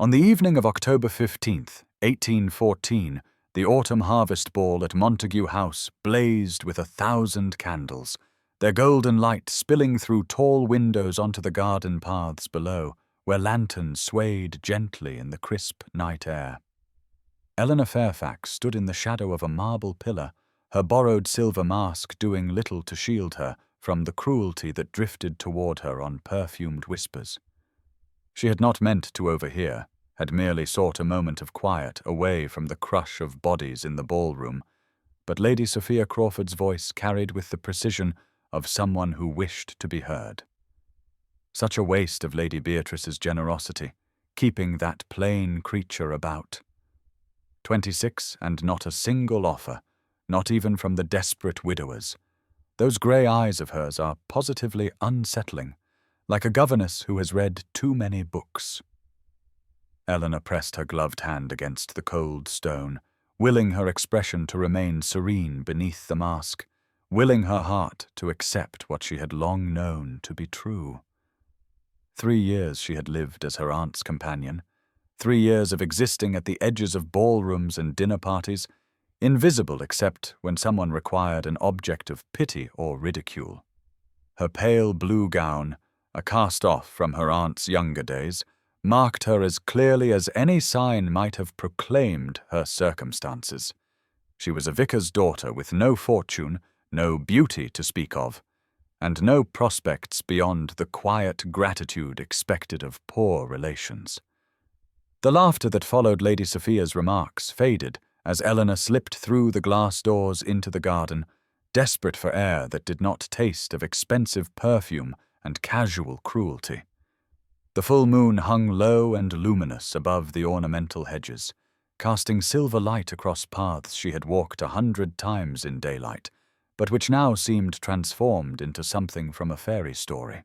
On the evening of October 15th, 1814, the autumn harvest ball at Montague House blazed with 1,000 candles, their golden light spilling through tall windows onto the garden paths below, where lanterns swayed gently in the crisp night air. Eleanor Fairfax stood in the shadow of a marble pillar, her borrowed silver mask doing little to shield her from the cruelty that drifted toward her on perfumed whispers. She had not meant to overhear, had merely sought a moment of quiet away from the crush of bodies in the ballroom, but Lady Sophia Crawford's voice carried with the precision of someone who wished to be heard. Such a waste of Lady Beatrice's generosity, keeping that plain creature about. 26 and not a single offer, not even from the desperate widowers. Those grey eyes of hers are positively unsettling, like a governess who has read too many books. Eleanor pressed her gloved hand against the cold stone, willing her expression to remain serene beneath the mask, willing her heart to accept what she had long known to be true. 3 years she had lived as her aunt's companion, 3 years of existing at the edges of ballrooms and dinner parties, invisible except when someone required an object of pity or ridicule. Her pale blue gown, a cast-off from her aunt's younger days, marked her as clearly as any sign might have proclaimed her circumstances. She was a vicar's daughter with no fortune, no beauty to speak of, and no prospects beyond the quiet gratitude expected of poor relations. The laughter that followed Lady Sophia's remarks faded as Eleanor slipped through the glass doors into the garden, desperate for air that did not taste of expensive perfume and casual cruelty. The full moon hung low and luminous above the ornamental hedges, casting silver light across paths she had walked 100 times in daylight, but which now seemed transformed into something from a fairy story.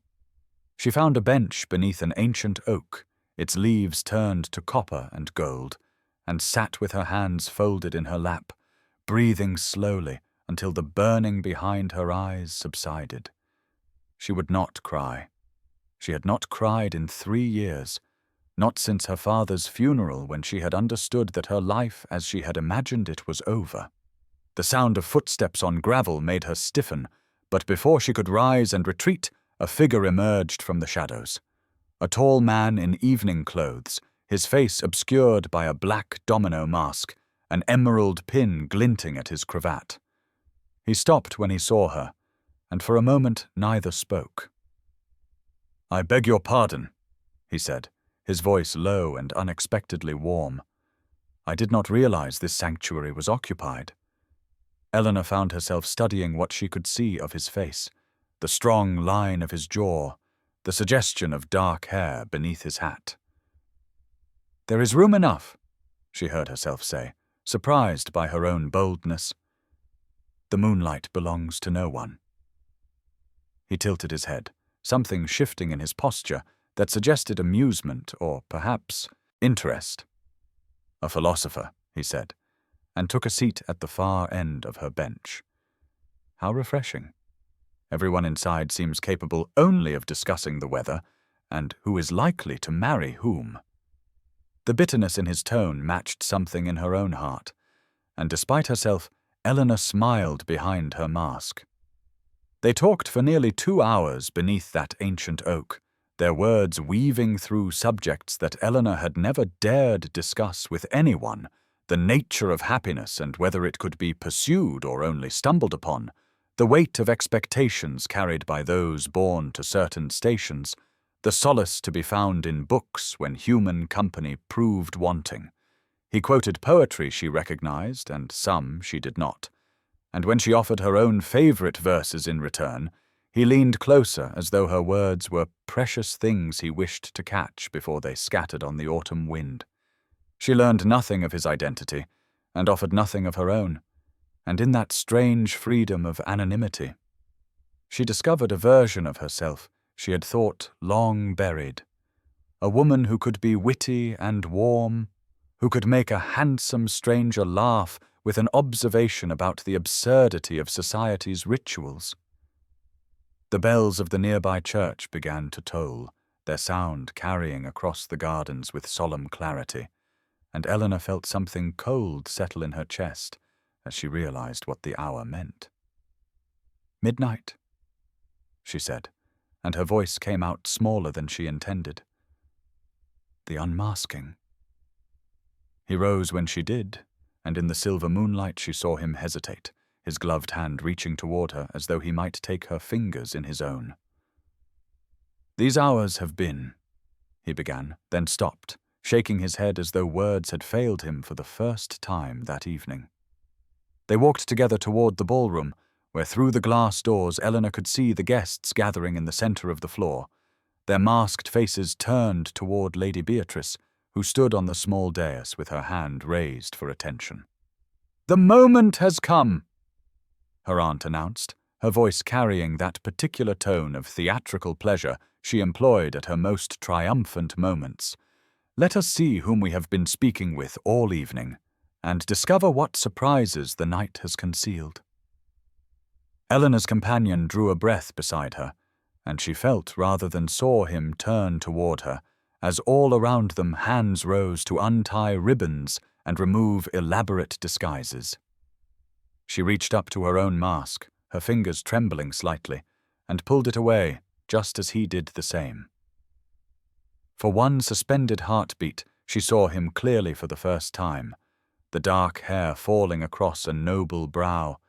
She found a bench beneath an ancient oak, its leaves turned to copper and gold, and sat with her hands folded in her lap, breathing slowly until the burning behind her eyes subsided. She would not cry. She had not cried in 3 years, not since her father's funeral when she had understood that her life as she had imagined it was over. The sound of footsteps on gravel made her stiffen, but before she could rise and retreat, a figure emerged from the shadows. A tall man in evening clothes, his face obscured by a black domino mask, an emerald pin glinting at his cravat. He stopped when he saw her, and for a moment neither spoke. "I beg your pardon," he said, his voice low and unexpectedly warm. "I did not realize this sanctuary was occupied." Eleanor found herself studying what she could see of his face, the strong line of his jaw, the suggestion of dark hair beneath his hat. "There is room enough," she heard herself say, surprised by her own boldness. "The moonlight belongs to no one." He tilted his head, something shifting in his posture that suggested amusement or, perhaps, interest. "A philosopher," he said, and took a seat at the far end of her bench. How refreshing. Everyone inside seems capable only of discussing the weather, and who is likely to marry whom. The bitterness in his tone matched something in her own heart, and despite herself, Eleanor smiled behind her mask. They talked for nearly 2 hours beneath that ancient oak, their words weaving through subjects that Eleanor had never dared discuss with anyone, the nature of happiness and whether it could be pursued or only stumbled upon, the weight of expectations carried by those born to certain stations, the solace to be found in books when human company proved wanting. He quoted poetry she recognized, and some she did not. And when she offered her own favorite verses in return, he leaned closer as though her words were precious things he wished to catch before they scattered on the autumn wind. She learned nothing of his identity, and offered nothing of her own, and in that strange freedom of anonymity, she discovered a version of herself she had thought long buried, a woman who could be witty and warm, who could make a handsome stranger laugh with an observation about the absurdity of society's rituals. The bells of the nearby church began to toll, their sound carrying across the gardens with solemn clarity, and Eleanor felt something cold settle in her chest as she realized what the hour meant. "Midnight," she said, and her voice came out smaller than she intended. "The unmasking." He rose when she did, and in the silver moonlight she saw him hesitate, his gloved hand reaching toward her as though he might take her fingers in his own. "These hours have been," he began, then stopped, shaking his head as though words had failed him for the first time that evening. They walked together toward the ballroom, where through the glass doors Eleanor could see the guests gathering in the center of the floor, their masked faces turned toward Lady Beatrice, who stood on the small dais with her hand raised for attention. "The moment has come," her aunt announced, her voice carrying that particular tone of theatrical pleasure she employed at her most triumphant moments. "Let us see whom we have been speaking with all evening, and discover what surprises the night has concealed." Eleanor's companion drew a breath beside her, and she felt rather than saw him turn toward her, as all around them hands rose to untie ribbons and remove elaborate disguises. She reached up to her own mask, her fingers trembling slightly, and pulled it away just as he did the same. For one suspended heartbeat, she saw him clearly for the first time, the dark hair falling across a noble brow,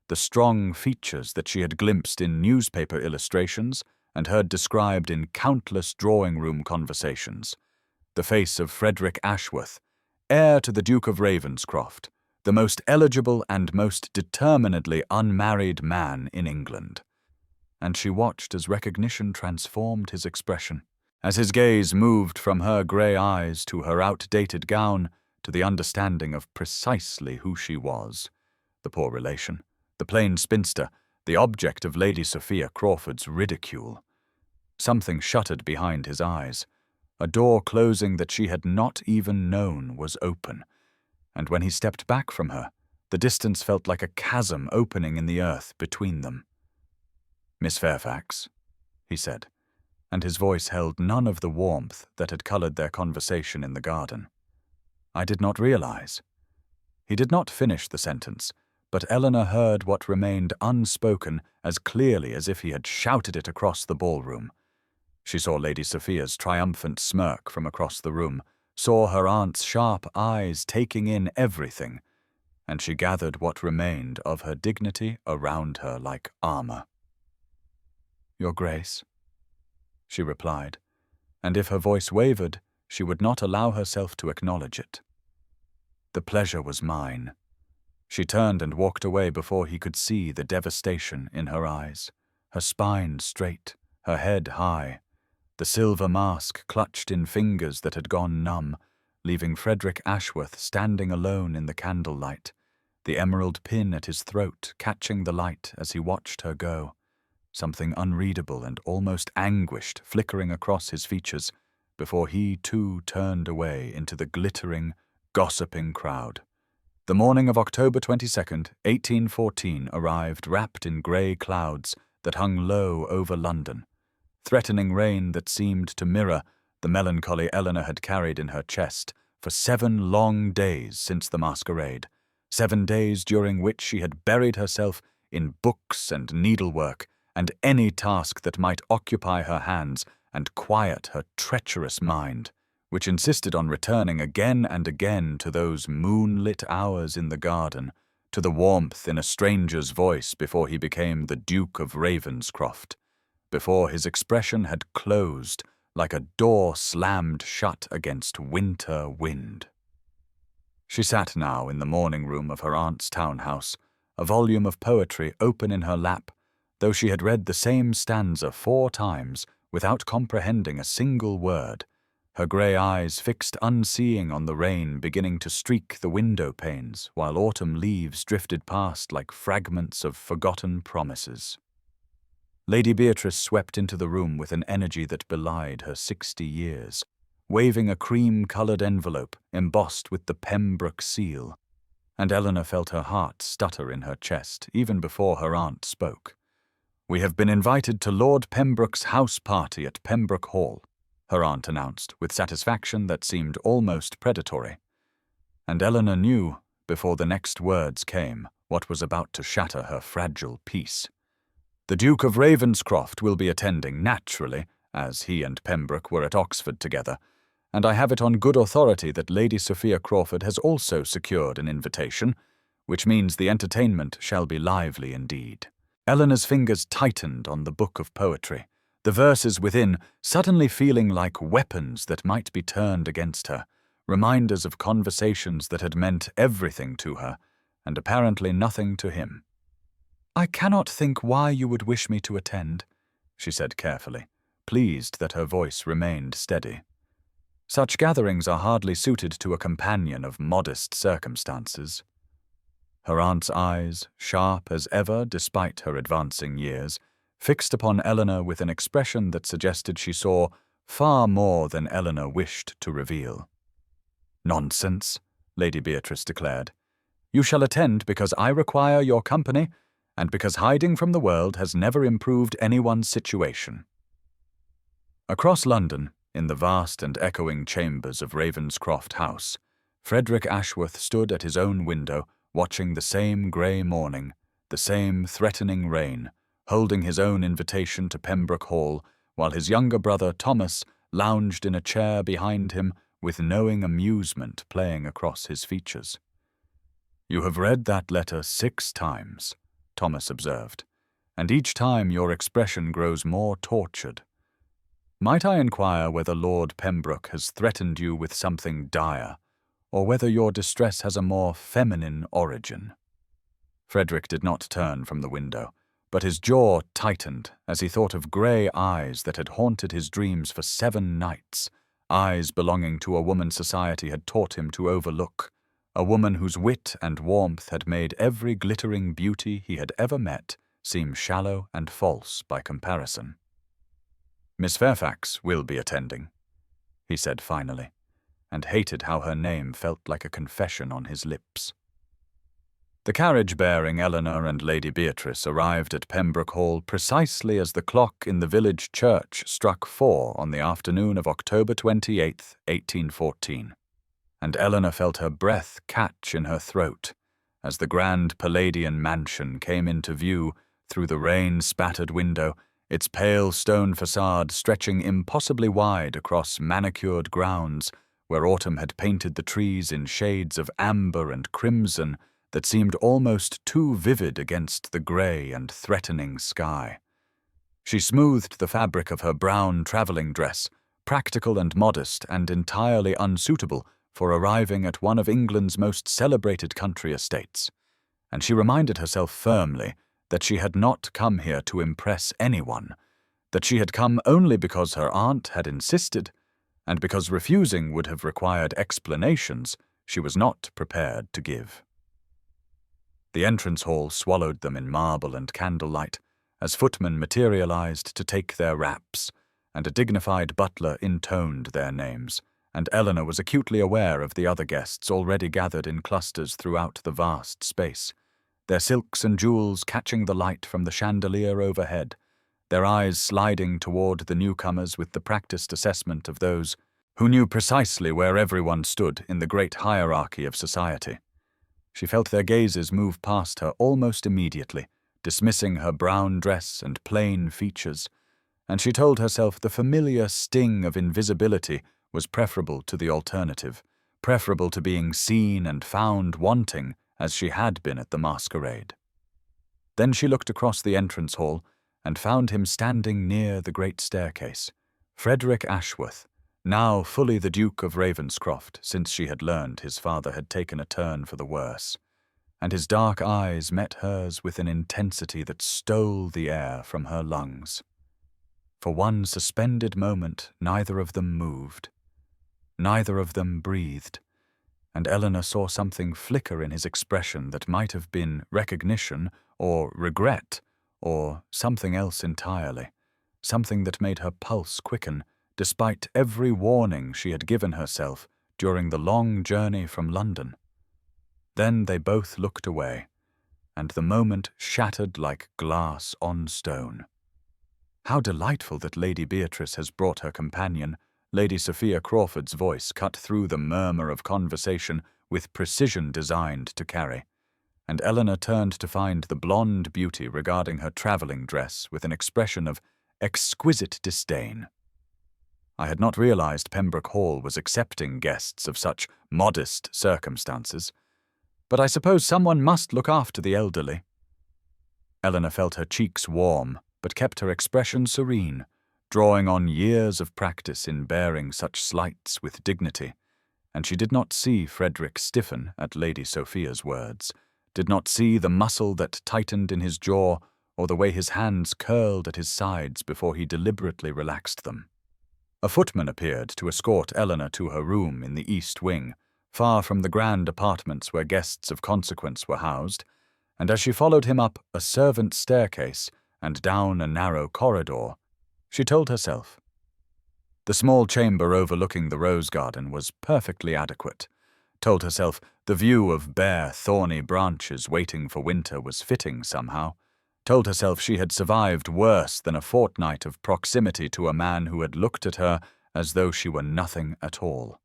the strong features that she had glimpsed in newspaper illustrations and heard described in countless drawing-room conversations, the face of Frederick Ashworth, heir to the Duke of Ravenscroft, the most eligible and most determinedly unmarried man in England. And she watched as recognition transformed his expression, as his gaze moved from her grey eyes to her outdated gown to the understanding of precisely who she was, the poor relation, the plain spinster, the object of Lady Sophia Crawford's ridicule. Something shuttered behind his eyes. A door closing that she had not even known was open, and when he stepped back from her, the distance felt like a chasm opening in the earth between them. "Miss Fairfax," he said, and his voice held none of the warmth that had colored their conversation in the garden. "I did not realize." He did not finish the sentence, but Eleanor heard what remained unspoken as clearly as if he had shouted it across the ballroom. She saw Lady Sophia's triumphant smirk from across the room, saw her aunt's sharp eyes taking in everything, and she gathered what remained of her dignity around her like armor. "Your Grace," she replied, and if her voice wavered, she would not allow herself to acknowledge it. "The pleasure was mine." She turned and walked away before he could see the devastation in her eyes, her spine straight, her head high, the silver mask clutched in fingers that had gone numb, leaving Frederick Ashworth standing alone in the candlelight, the emerald pin at his throat catching the light as he watched her go, something unreadable and almost anguished flickering across his features before he too turned away into the glittering, gossiping crowd. The morning of October 22nd, 1814 arrived wrapped in grey clouds that hung low over London, threatening rain that seemed to mirror the melancholy Eleanor had carried in her chest for 7 long days since the masquerade, 7 days during which she had buried herself in books and needlework and any task that might occupy her hands and quiet her treacherous mind, which insisted on returning again and again to those moonlit hours in the garden, to the warmth in a stranger's voice before he became the Duke of Ravenscroft, before his expression had closed like a door slammed shut against winter wind. She sat now in the morning room of her aunt's townhouse, a volume of poetry open in her lap, though she had read the same stanza 4 times without comprehending a single word, her grey eyes fixed unseeing on the rain beginning to streak the window panes while autumn leaves drifted past like fragments of forgotten promises. Lady Beatrice swept into the room with an energy that belied her 60 years, waving a cream-coloured envelope embossed with the Pembroke seal, and Eleanor felt her heart stutter in her chest even before her aunt spoke. "We have been invited to Lord Pembroke's house party at Pembroke Hall," her aunt announced, with satisfaction that seemed almost predatory. And Eleanor knew, before the next words came, what was about to shatter her fragile peace. "The Duke of Ravenscroft will be attending, naturally, as he and Pembroke were at Oxford together, and I have it on good authority that Lady Sophia Crawford has also secured an invitation, which means the entertainment shall be lively indeed." Eleanor's fingers tightened on the book of poetry, the verses within suddenly feeling like weapons that might be turned against her, reminders of conversations that had meant everything to her, and apparently nothing to him. "I cannot think why you would wish me to attend," she said carefully, pleased that her voice remained steady. Such gatherings are hardly suited to a companion of modest circumstances. Her aunt's eyes, sharp as ever despite her advancing years, fixed upon Eleanor with an expression that suggested she saw far more than Eleanor wished to reveal. "Nonsense," Lady Beatrice declared. "You shall attend because I require your company, and because hiding from the world has never improved anyone's situation." Across London, in the vast and echoing chambers of Ravenscroft House, Frederick Ashworth stood at his own window, watching the same grey morning, the same threatening rain, holding his own invitation to Pembroke Hall, while his younger brother Thomas lounged in a chair behind him with knowing amusement playing across his features. "You have read that letter 6 times, Thomas observed, "and each time your expression grows more tortured. Might I inquire whether Lord Pembroke has threatened you with something dire, or whether your distress has a more feminine origin?" Frederick did not turn from the window, but his jaw tightened as he thought of grey eyes that had haunted his dreams for 7 nights, eyes belonging to a woman society had taught him to overlook, a woman whose wit and warmth had made every glittering beauty he had ever met seem shallow and false by comparison. "Miss Fairfax will be attending," he said finally, and hated how her name felt like a confession on his lips. The carriage bearing Eleanor and Lady Beatrice arrived at Pembroke Hall precisely as the clock in the village church struck 4 on the afternoon of October 28th, 1814, and Eleanor felt her breath catch in her throat as the grand Palladian mansion came into view through the rain-spattered window, its pale stone facade stretching impossibly wide across manicured grounds where autumn had painted the trees in shades of amber and crimson that seemed almost too vivid against the grey and threatening sky. She smoothed the fabric of her brown travelling dress, practical and modest and entirely unsuitable for arriving at one of England's most celebrated country estates, and she reminded herself firmly that she had not come here to impress anyone, that she had come only because her aunt had insisted, and because refusing would have required explanations she was not prepared to give. The entrance hall swallowed them in marble and candlelight, as footmen materialized to take their wraps, and a dignified butler intoned their names, and Eleanor was acutely aware of the other guests already gathered in clusters throughout the vast space, their silks and jewels catching the light from the chandelier overhead, their eyes sliding toward the newcomers with the practiced assessment of those who knew precisely where everyone stood in the great hierarchy of society. She felt their gazes move past her almost immediately, dismissing her brown dress and plain features, and she told herself the familiar sting of invisibility was preferable to the alternative, preferable to being seen and found wanting as she had been at the masquerade. Then she looked across the entrance hall and found him standing near the great staircase, Frederick Ashworth, now fully the Duke of Ravenscroft since she had learned his father had taken a turn for the worse, and his dark eyes met hers with an intensity that stole the air from her lungs. For one suspended moment neither of them moved, neither of them breathed, and Eleanor saw something flicker in his expression that might have been recognition or regret or something else entirely, something that made her pulse quicken despite every warning she had given herself during the long journey from London. Then they both looked away, and the moment shattered like glass on stone. How delightful that Lady Beatrice has brought her companion, Lady Sophia Crawford's voice cut through the murmur of conversation with precision designed to carry, and Eleanor turned to find the blonde beauty regarding her travelling dress with an expression of exquisite disdain. I had not realized Pembroke Hall was accepting guests of such modest circumstances, but I suppose someone must look after the elderly. Eleanor felt her cheeks warm, but kept her expression serene, drawing on years of practice in bearing such slights with dignity, and she did not see Frederick stiffen at Lady Sophia's words, did not see the muscle that tightened in his jaw or the way his hands curled at his sides before he deliberately relaxed them. A footman appeared to escort Eleanor to her room in the east wing, far from the grand apartments where guests of consequence were housed, and as she followed him up a servant's staircase and down a narrow corridor, she told herself. The small chamber overlooking the rose garden was perfectly adequate. Told herself the view of bare, thorny branches waiting for winter was fitting somehow. Told herself she had survived worse than a fortnight of proximity to a man who had looked at her as though she were nothing at all.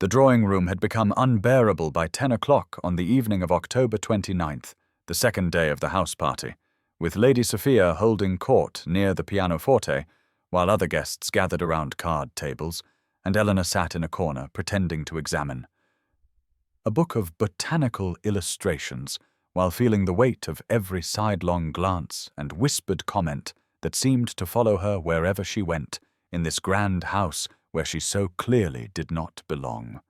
The drawing-room had become unbearable by 10 o'clock on the evening of October 29th, the second day of the house party, with Lady Sophia holding court near the pianoforte, while other guests gathered around card tables, and Eleanor sat in a corner pretending to examine a book of botanical illustrations, while feeling the weight of every sidelong glance and whispered comment that seemed to follow her wherever she went in this grand house where she so clearly did not belong.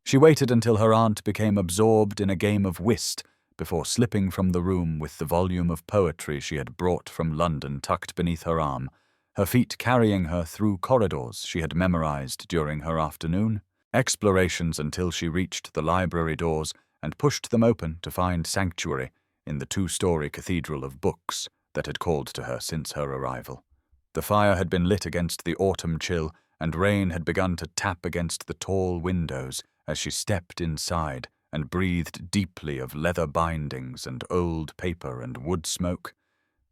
She waited until her aunt became absorbed in a game of whist before slipping from the room with the volume of poetry she had brought from London tucked beneath her arm, her feet carrying her through corridors she had memorized during her afternoon explorations until she reached the library doors and pushed them open to find sanctuary in the two-story cathedral of books that had called to her since her arrival. The fire had been lit against the autumn chill, and rain had begun to tap against the tall windows as she stepped inside and breathed deeply of leather bindings and old paper and wood smoke,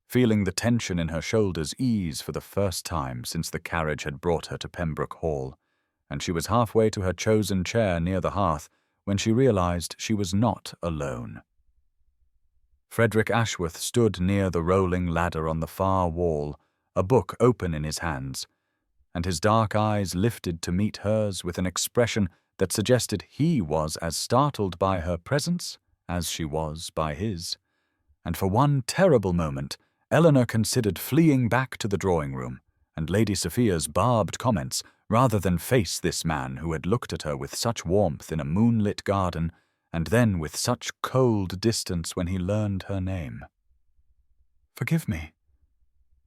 feeling the tension in her shoulders ease for the first time since the carriage had brought her to Pembroke Hall, and she was halfway to her chosen chair near the hearth when she realized she was not alone. Frederick Ashworth stood near the rolling ladder on the far wall, a book open in his hands, and his dark eyes lifted to meet hers with an expression that suggested he was as startled by her presence as she was by his. And for one terrible moment, Eleanor considered fleeing back to the drawing-room and Lady Sophia's barbed comments rather than face this man who had looked at her with such warmth in a moonlit garden and then with such cold distance when he learned her name. "Forgive me,"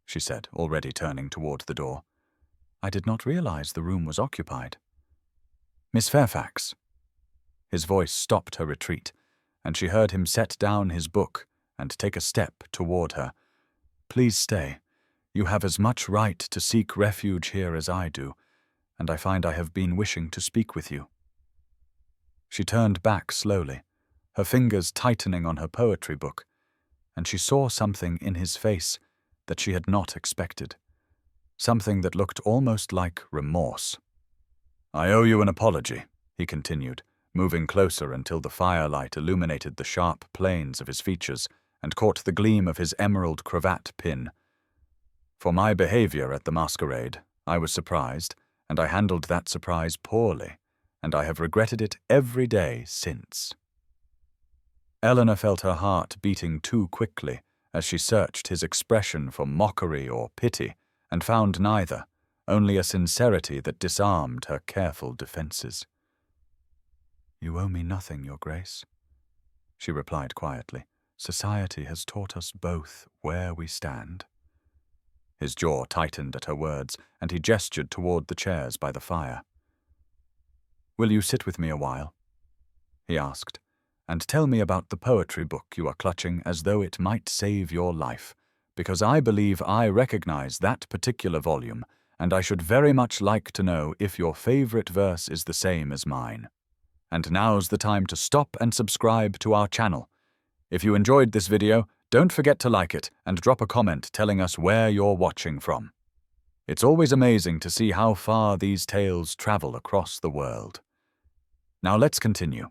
she said, already turning toward the door. "I did not realize the room was occupied." "Miss Fairfax." His voice stopped her retreat, and she heard him set down his book and take a step toward her. "Please stay. You have as much right to seek refuge here as I do, and I find I have been wishing to speak with you." She turned back slowly, her fingers tightening on her poetry book, and she saw something in his face that she had not expected, something that looked almost like remorse. "I owe you an apology," he continued, moving closer until the firelight illuminated the sharp planes of his features and caught the gleam of his emerald cravat pin. "For my behavior at the masquerade, I was surprised, and I handled that surprise poorly, and I have regretted it every day since." Eleanor felt her heart beating too quickly as she searched his expression for mockery or pity, and found neither, only a sincerity that disarmed her careful defenses. "You owe me nothing, Your Grace," she replied quietly. "Society has taught us both where we stand." His jaw tightened at her words, and he gestured toward the chairs by the fire. "Will you sit with me a while?" he asked, "and tell me about the poetry book you are clutching as though it might save your life, because I believe I recognize that particular volume, and I should very much like to know if your favorite verse is the same as mine. And now's the time to stop and subscribe to our channel. If you enjoyed this video, don't forget to like it and drop a comment telling us where you're watching from. It's always amazing to see how far these tales travel across the world. Now let's continue.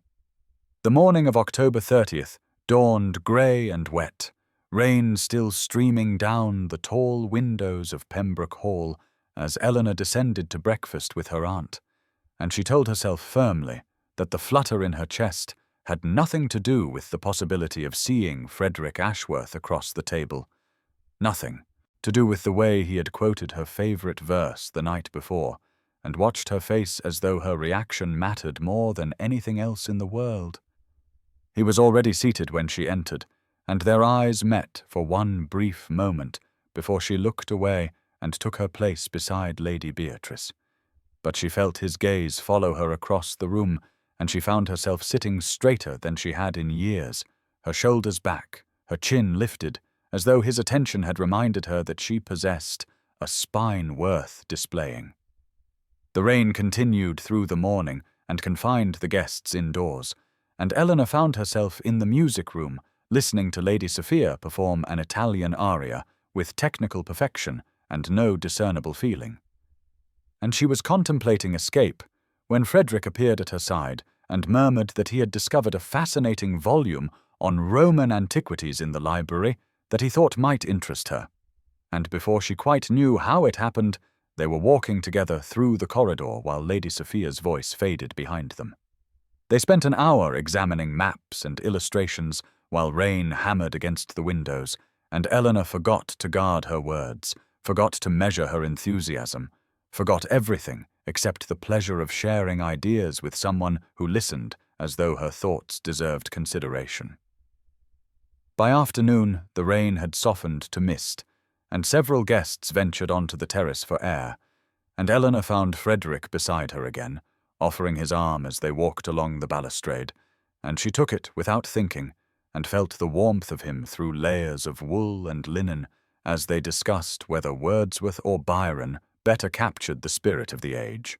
The morning of October 30th dawned grey and wet, rain still streaming down the tall windows of Pembroke Hall as Eleanor descended to breakfast with her aunt, and she told herself firmly that the flutter in her chest had nothing to do with the possibility of seeing Frederick Ashworth across the table. Nothing to do with the way he had quoted her favourite verse the night before, and watched her face as though her reaction mattered more than anything else in the world. He was already seated when she entered, and their eyes met for one brief moment before she looked away and took her place beside Lady Beatrice. But she felt his gaze follow her across the room, and she found herself sitting straighter than she had in years, her shoulders back, her chin lifted, as though his attention had reminded her that she possessed a spine worth displaying. The rain continued through the morning and confined the guests indoors, and Eleanor found herself in the music room, listening to Lady Sophia perform an Italian aria with technical perfection and no discernible feeling. And she was contemplating escape when Frederick appeared at her side and murmured that he had discovered a fascinating volume on Roman antiquities in the library that he thought might interest her. And before she quite knew how it happened, they were walking together through the corridor while Lady Sophia's voice faded behind them. They spent an hour examining maps and illustrations while rain hammered against the windows, and Eleanor forgot to guard her words, forgot to measure her enthusiasm, forgot everything except the pleasure of sharing ideas with someone who listened as though her thoughts deserved consideration. By afternoon, the rain had softened to mist, and several guests ventured onto the terrace for air, and Eleanor found Frederick beside her again, offering his arm as they walked along the balustrade, and she took it without thinking and felt the warmth of him through layers of wool and linen as they discussed whether Wordsworth or Byron better captured the spirit of the age.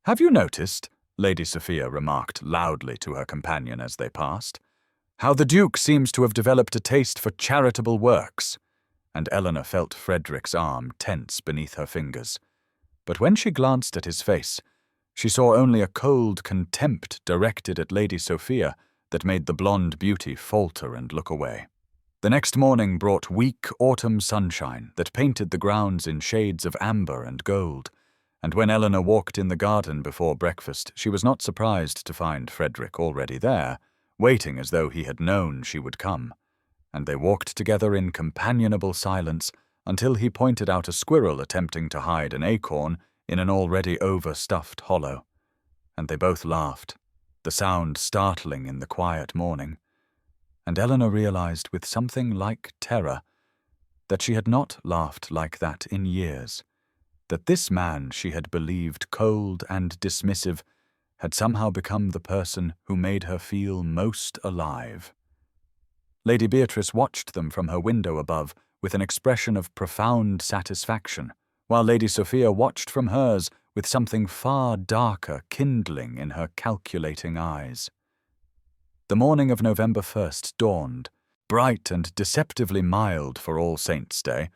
"Have you noticed," Lady Sophia remarked loudly to her companion as they passed, "how the Duke seems to have developed a taste for charitable works?" And Eleanor felt Frederick's arm tense beneath her fingers. But when she glanced at his face, she saw only a cold contempt directed at Lady Sophia that made the blonde beauty falter and look away. The next morning brought weak autumn sunshine that painted the grounds in shades of amber and gold, and when Eleanor walked in the garden before breakfast, she was not surprised to find Frederick already there, waiting as though he had known she would come, and they walked together in companionable silence until he pointed out a squirrel attempting to hide an acorn in an already overstuffed hollow, and they both laughed, the sound startling in the quiet morning, and Eleanor realized with something like terror that she had not laughed like that in years, that this man she had believed cold and dismissive had somehow become the person who made her feel most alive. Lady Beatrice watched them from her window above with an expression of profound satisfaction, while Lady Sophia watched from hers with something far darker kindling in her calculating eyes. The morning of November 1st dawned, bright and deceptively mild for All Saints' Day,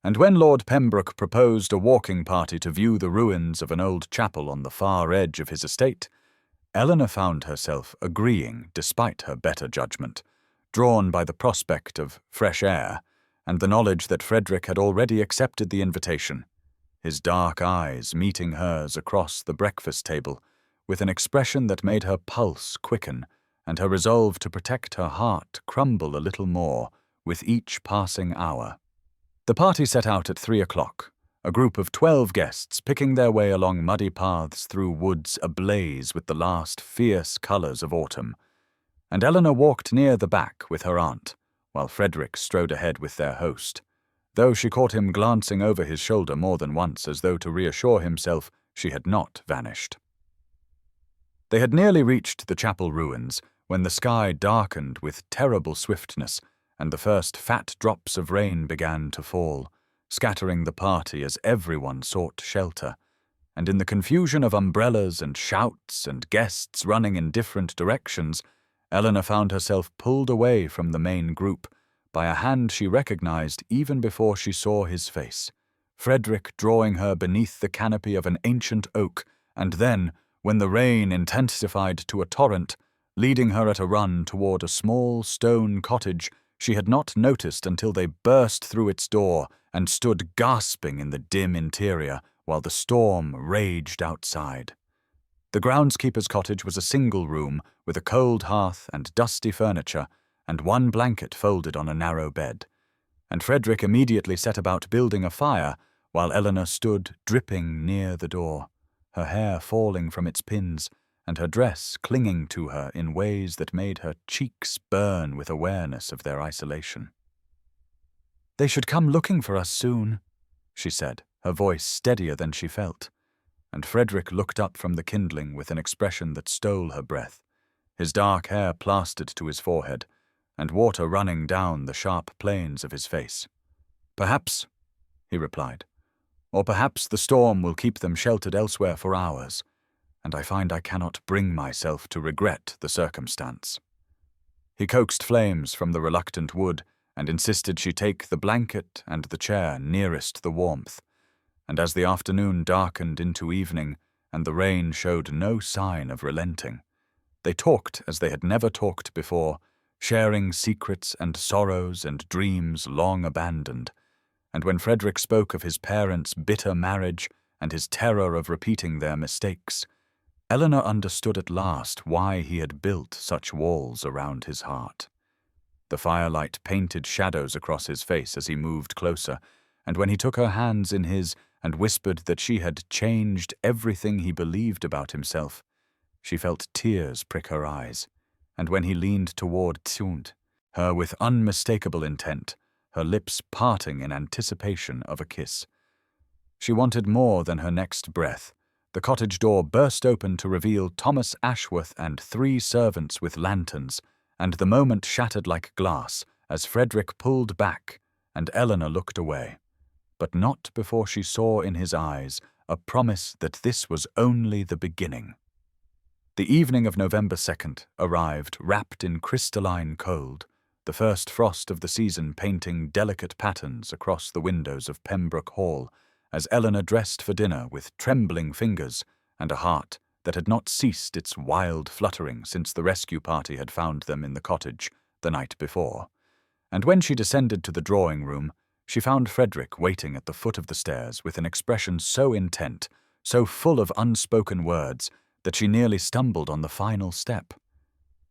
and when Lord Pembroke proposed a walking party to view the ruins of an old chapel on the far edge of his estate, Eleanor found herself agreeing despite her better judgment, drawn by the prospect of fresh air and the knowledge that Frederick had already accepted the invitation, his dark eyes meeting hers across the breakfast table with an expression that made her pulse quicken and her resolve to protect her heart crumble a little more with each passing hour. The party set out at 3 o'clock, a group of 12 guests picking their way along muddy paths through woods ablaze with the last fierce colours of autumn, and Eleanor walked near the back with her aunt, while Frederick strode ahead with their host, though she caught him glancing over his shoulder more than once as though to reassure himself she had not vanished. They had nearly reached the chapel ruins when the sky darkened with terrible swiftness and the first fat drops of rain began to fall, scattering the party as everyone sought shelter, and in the confusion of umbrellas and shouts and guests running in different directions, Eleanor found herself pulled away from the main group by a hand she recognized even before she saw his face, Frederick drawing her beneath the canopy of an ancient oak, and then, when the rain intensified to a torrent, leading her at a run toward a small stone cottage she had not noticed until they burst through its door and stood gasping in the dim interior while the storm raged outside. The groundskeeper's cottage was a single room with a cold hearth and dusty furniture and one blanket folded on a narrow bed, and Frederick immediately set about building a fire while Eleanor stood dripping near the door, her hair falling from its pins and her dress clinging to her in ways that made her cheeks burn with awareness of their isolation. "They should come looking for us soon," she said, her voice steadier than she felt, and Frederick looked up from the kindling with an expression that stole her breath, his dark hair plastered to his forehead, and water running down the sharp planes of his face. "Perhaps," he replied, "or perhaps the storm will keep them sheltered elsewhere for hours, and I find I cannot bring myself to regret the circumstance." He coaxed flames from the reluctant wood and insisted she take the blanket and the chair nearest the warmth, and as the afternoon darkened into evening and the rain showed no sign of relenting, they talked as they had never talked before, sharing secrets and sorrows and dreams long abandoned, and when Frederick spoke of his parents' bitter marriage and his terror of repeating their mistakes, Eleanor understood at last why he had built such walls around his heart. The firelight painted shadows across his face as he moved closer, and when he took her hands in his and whispered that she had changed everything he believed about himself, she felt tears prick her eyes, and when he leaned toward her with unmistakable intent, her lips parting in anticipation of a kiss. She wanted more than her next breath. The cottage door burst open to reveal Thomas Ashworth and 3 servants with lanterns, and the moment shattered like glass as Frederick pulled back and Eleanor looked away, but not before she saw in his eyes a promise that this was only the beginning. The evening of November 2nd arrived wrapped in crystalline cold, the first frost of the season painting delicate patterns across the windows of Pembroke Hall, as Eleanor dressed for dinner with trembling fingers and a heart that had not ceased its wild fluttering since the rescue party had found them in the cottage the night before. And when she descended to the drawing-room, she found Frederick waiting at the foot of the stairs with an expression so intent, so full of unspoken words, that she nearly stumbled on the final step.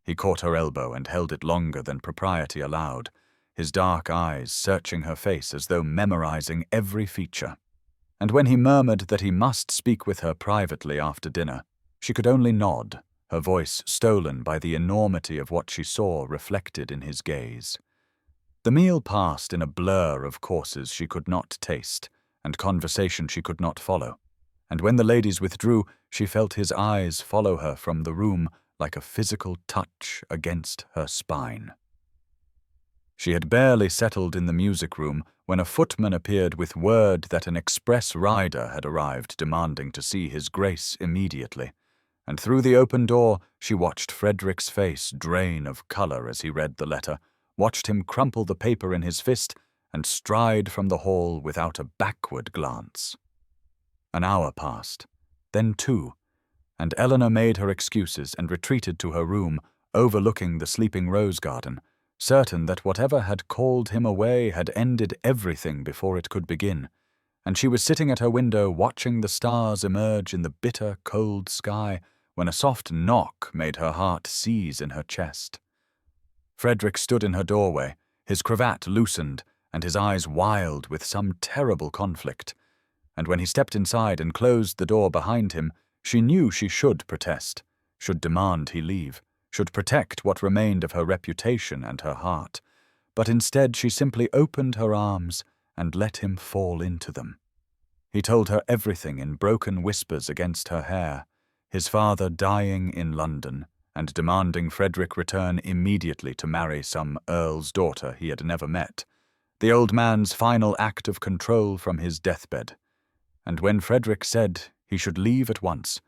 He caught her elbow and held it longer than propriety allowed, his dark eyes searching her face as though memorizing every feature. And when he murmured that he must speak with her privately after dinner, she could only nod, her voice stolen by the enormity of what she saw reflected in his gaze. The meal passed in a blur of courses she could not taste, and conversation she could not follow, and when the ladies withdrew, she felt his eyes follow her from the room like a physical touch against her spine. She had barely settled in the music-room when a footman appeared with word that an express rider had arrived demanding to see his grace immediately, and through the open door she watched Frederick's face drain of colour as he read the letter, watched him crumple the paper in his fist, and stride from the hall without a backward glance. An hour passed, then 2, and Eleanor made her excuses and retreated to her room, overlooking the sleeping rose garden, certain that whatever had called him away had ended everything before it could begin, and she was sitting at her window watching the stars emerge in the bitter, cold sky when a soft knock made her heart seize in her chest. Frederick stood in her doorway, his cravat loosened and his eyes wild with some terrible conflict, and when he stepped inside and closed the door behind him, she knew she should protest, should demand he leave, should protect what remained of her reputation and her heart, but instead she simply opened her arms and let him fall into them. He told her everything in broken whispers against her hair, his father dying in London and demanding Frederick return immediately to marry some earl's daughter he had never met, the old man's final act of control from his deathbed, and when Frederick said he should leave at once,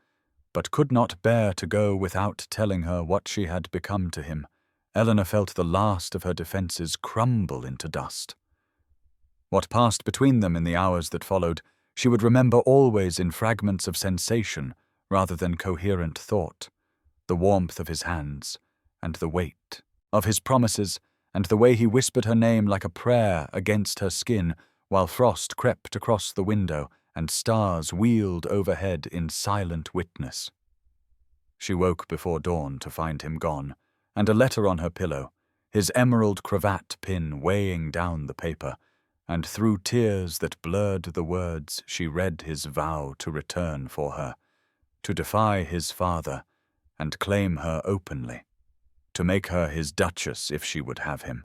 but could not bear to go without telling her what she had become to him, Eleanor felt the last of her defences crumble into dust. What passed between them in the hours that followed, she would remember always in fragments of sensation rather than coherent thought. The warmth of his hands, and the weight of his promises, and the way he whispered her name like a prayer against her skin, while frost crept across the window and stars wheeled overhead in silent witness. She woke before dawn to find him gone, and a letter on her pillow, his emerald cravat pin weighing down the paper, and through tears that blurred the words she read his vow to return for her, to defy his father and claim her openly, to make her his duchess if she would have him,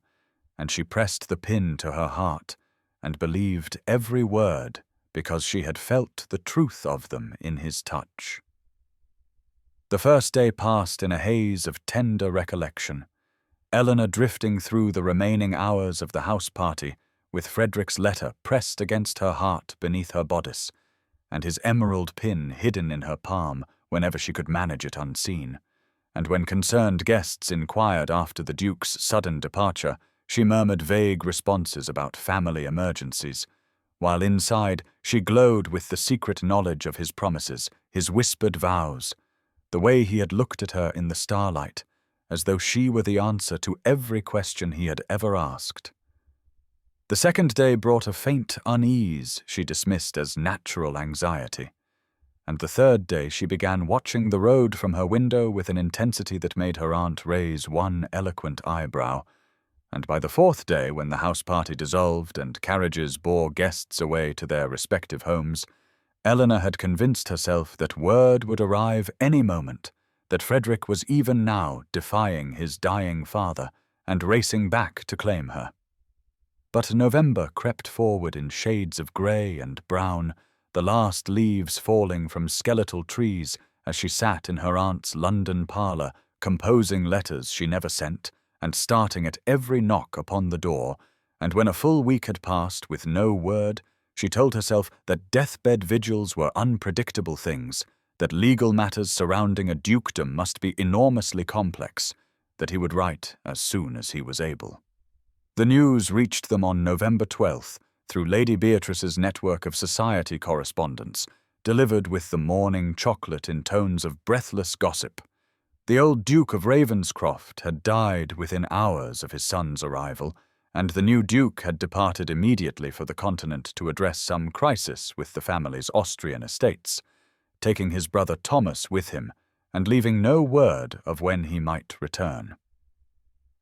and she pressed the pin to her heart and believed every word because she had felt the truth of them in his touch. The first day passed in a haze of tender recollection, Eleanor drifting through the remaining hours of the house party with Frederick's letter pressed against her heart beneath her bodice, and his emerald pin hidden in her palm whenever she could manage it unseen. And when concerned guests inquired after the Duke's sudden departure, she murmured vague responses about family emergencies, while inside she glowed with the secret knowledge of his promises, his whispered vows, the way he had looked at her in the starlight, as though she were the answer to every question he had ever asked. The second day brought a faint unease she dismissed as natural anxiety, and the third day she began watching the road from her window with an intensity that made her aunt raise one eloquent eyebrow, and by the fourth day, when the house party dissolved and carriages bore guests away to their respective homes, Eleanor had convinced herself that word would arrive any moment, that Frederick was even now defying his dying father and racing back to claim her. But November crept forward in shades of grey and brown, the last leaves falling from skeletal trees as she sat in her aunt's London parlour, composing letters she never sent, and starting at every knock upon the door, and when a full week had passed with no word, she told herself that deathbed vigils were unpredictable things, that legal matters surrounding a dukedom must be enormously complex, that he would write as soon as he was able. The news reached them on November 12th through Lady Beatrice's network of society correspondence, delivered with the morning chocolate in tones of breathless gossip. The old Duke of Ravenscroft had died within hours of his son's arrival, and the new Duke had departed immediately for the continent to address some crisis with the family's Austrian estates, taking his brother Thomas with him and leaving no word of when he might return.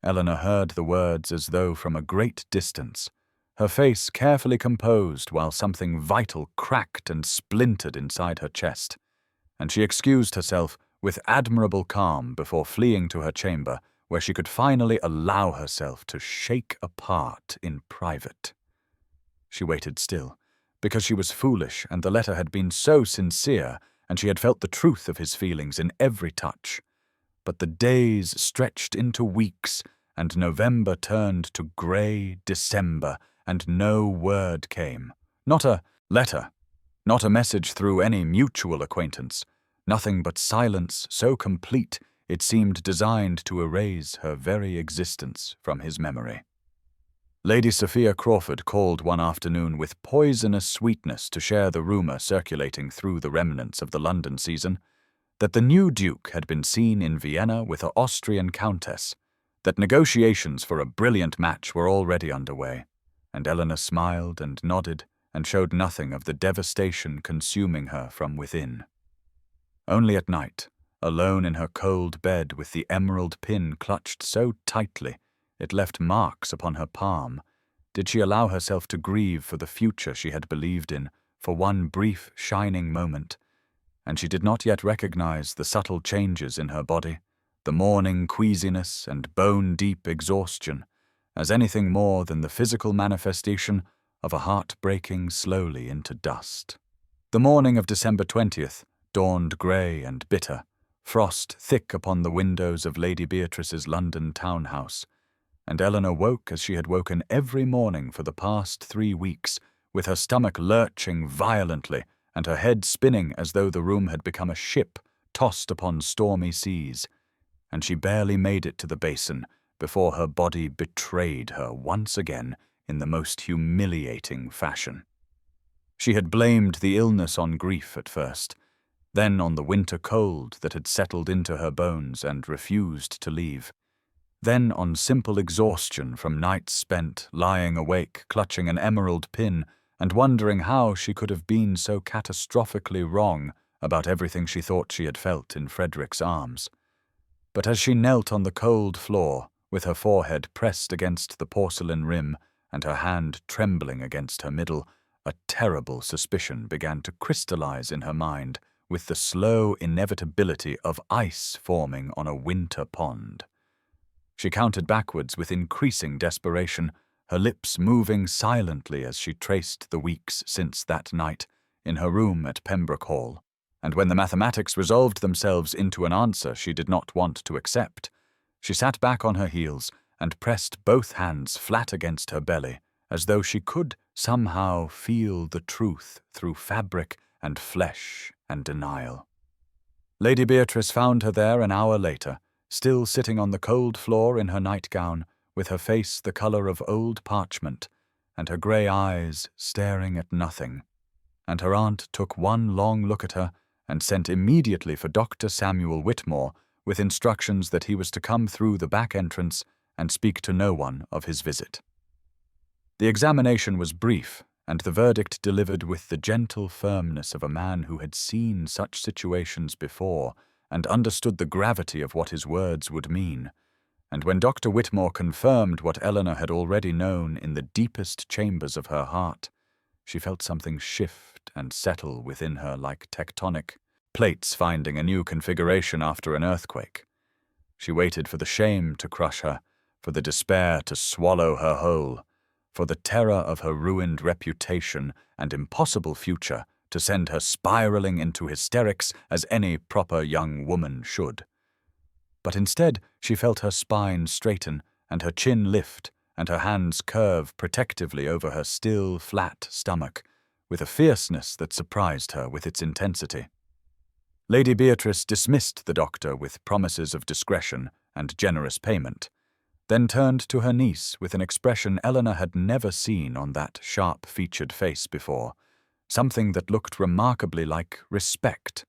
Eleanor heard the words as though from a great distance, her face carefully composed while something vital cracked and splintered inside her chest, and she excused herself with admirable calm before fleeing to her chamber, where she could finally allow herself to shake apart in private. She waited still, because she was foolish and the letter had been so sincere, and she had felt the truth of his feelings in every touch. But the days stretched into weeks, and November turned to grey December, and no word came. Not a letter, not a message through any mutual acquaintance, nothing but silence so complete it seemed designed to erase her very existence from his memory. Lady Sophia Crawford called one afternoon with poisonous sweetness to share the rumour circulating through the remnants of the London season, that the new Duke had been seen in Vienna with an Austrian countess, that negotiations for a brilliant match were already underway, and Eleanor smiled and nodded and showed nothing of the devastation consuming her from within. Only at night, alone in her cold bed with the emerald pin clutched so tightly it left marks upon her palm, did she allow herself to grieve for the future she had believed in for one brief shining moment, and she did not yet recognize the subtle changes in her body, the morning queasiness and bone-deep exhaustion, as anything more than the physical manifestation of a heart breaking slowly into dust. The morning of December 20th dawned grey and bitter, frost thick upon the windows of Lady Beatrice's London townhouse, and Eleanor woke as she had woken every morning for the past 3 weeks, with her stomach lurching violently and her head spinning as though the room had become a ship tossed upon stormy seas, and she barely made it to the basin before her body betrayed her once again in the most humiliating fashion. She had blamed the illness on grief at first, then on the winter cold that had settled into her bones and refused to leave, then on simple exhaustion from nights spent lying awake, clutching an emerald pin and wondering how she could have been so catastrophically wrong about everything she thought she had felt in Frederick's arms. But as she knelt on the cold floor, with her forehead pressed against the porcelain rim and her hand trembling against her middle, a terrible suspicion began to crystallize in her mind with the slow inevitability of ice forming on a winter pond. She counted backwards with increasing desperation, her lips moving silently as she traced the weeks since that night in her room at Pembroke Hall. And when the mathematics resolved themselves into an answer she did not want to accept, she sat back on her heels and pressed both hands flat against her belly, as though she could somehow feel the truth through fabric and flesh and denial. Lady Beatrice found her there an hour later, still sitting on the cold floor in her nightgown, with her face the colour of old parchment, and her grey eyes staring at nothing. And her aunt took one long look at her and sent immediately for Dr. Samuel Whitmore, with instructions that he was to come through the back entrance and speak to no one of his visit. The examination was brief, and the verdict delivered with the gentle firmness of a man who had seen such situations before and understood the gravity of what his words would mean. And when Dr. Whitmore confirmed what Eleanor had already known in the deepest chambers of her heart, she felt something shift and settle within her like tectonic plates finding a new configuration after an earthquake. She waited for the shame to crush her, for the despair to swallow her whole, for the terror of her ruined reputation and impossible future to send her spiraling into hysterics as any proper young woman should. But instead, she felt her spine straighten and her chin lift and her hands curve protectively over her still, flat stomach, with a fierceness that surprised her with its intensity. Lady Beatrice dismissed the doctor with promises of discretion and generous payment, then turned to her niece with an expression Eleanor had never seen on that sharp-featured face before, something that looked remarkably like respect,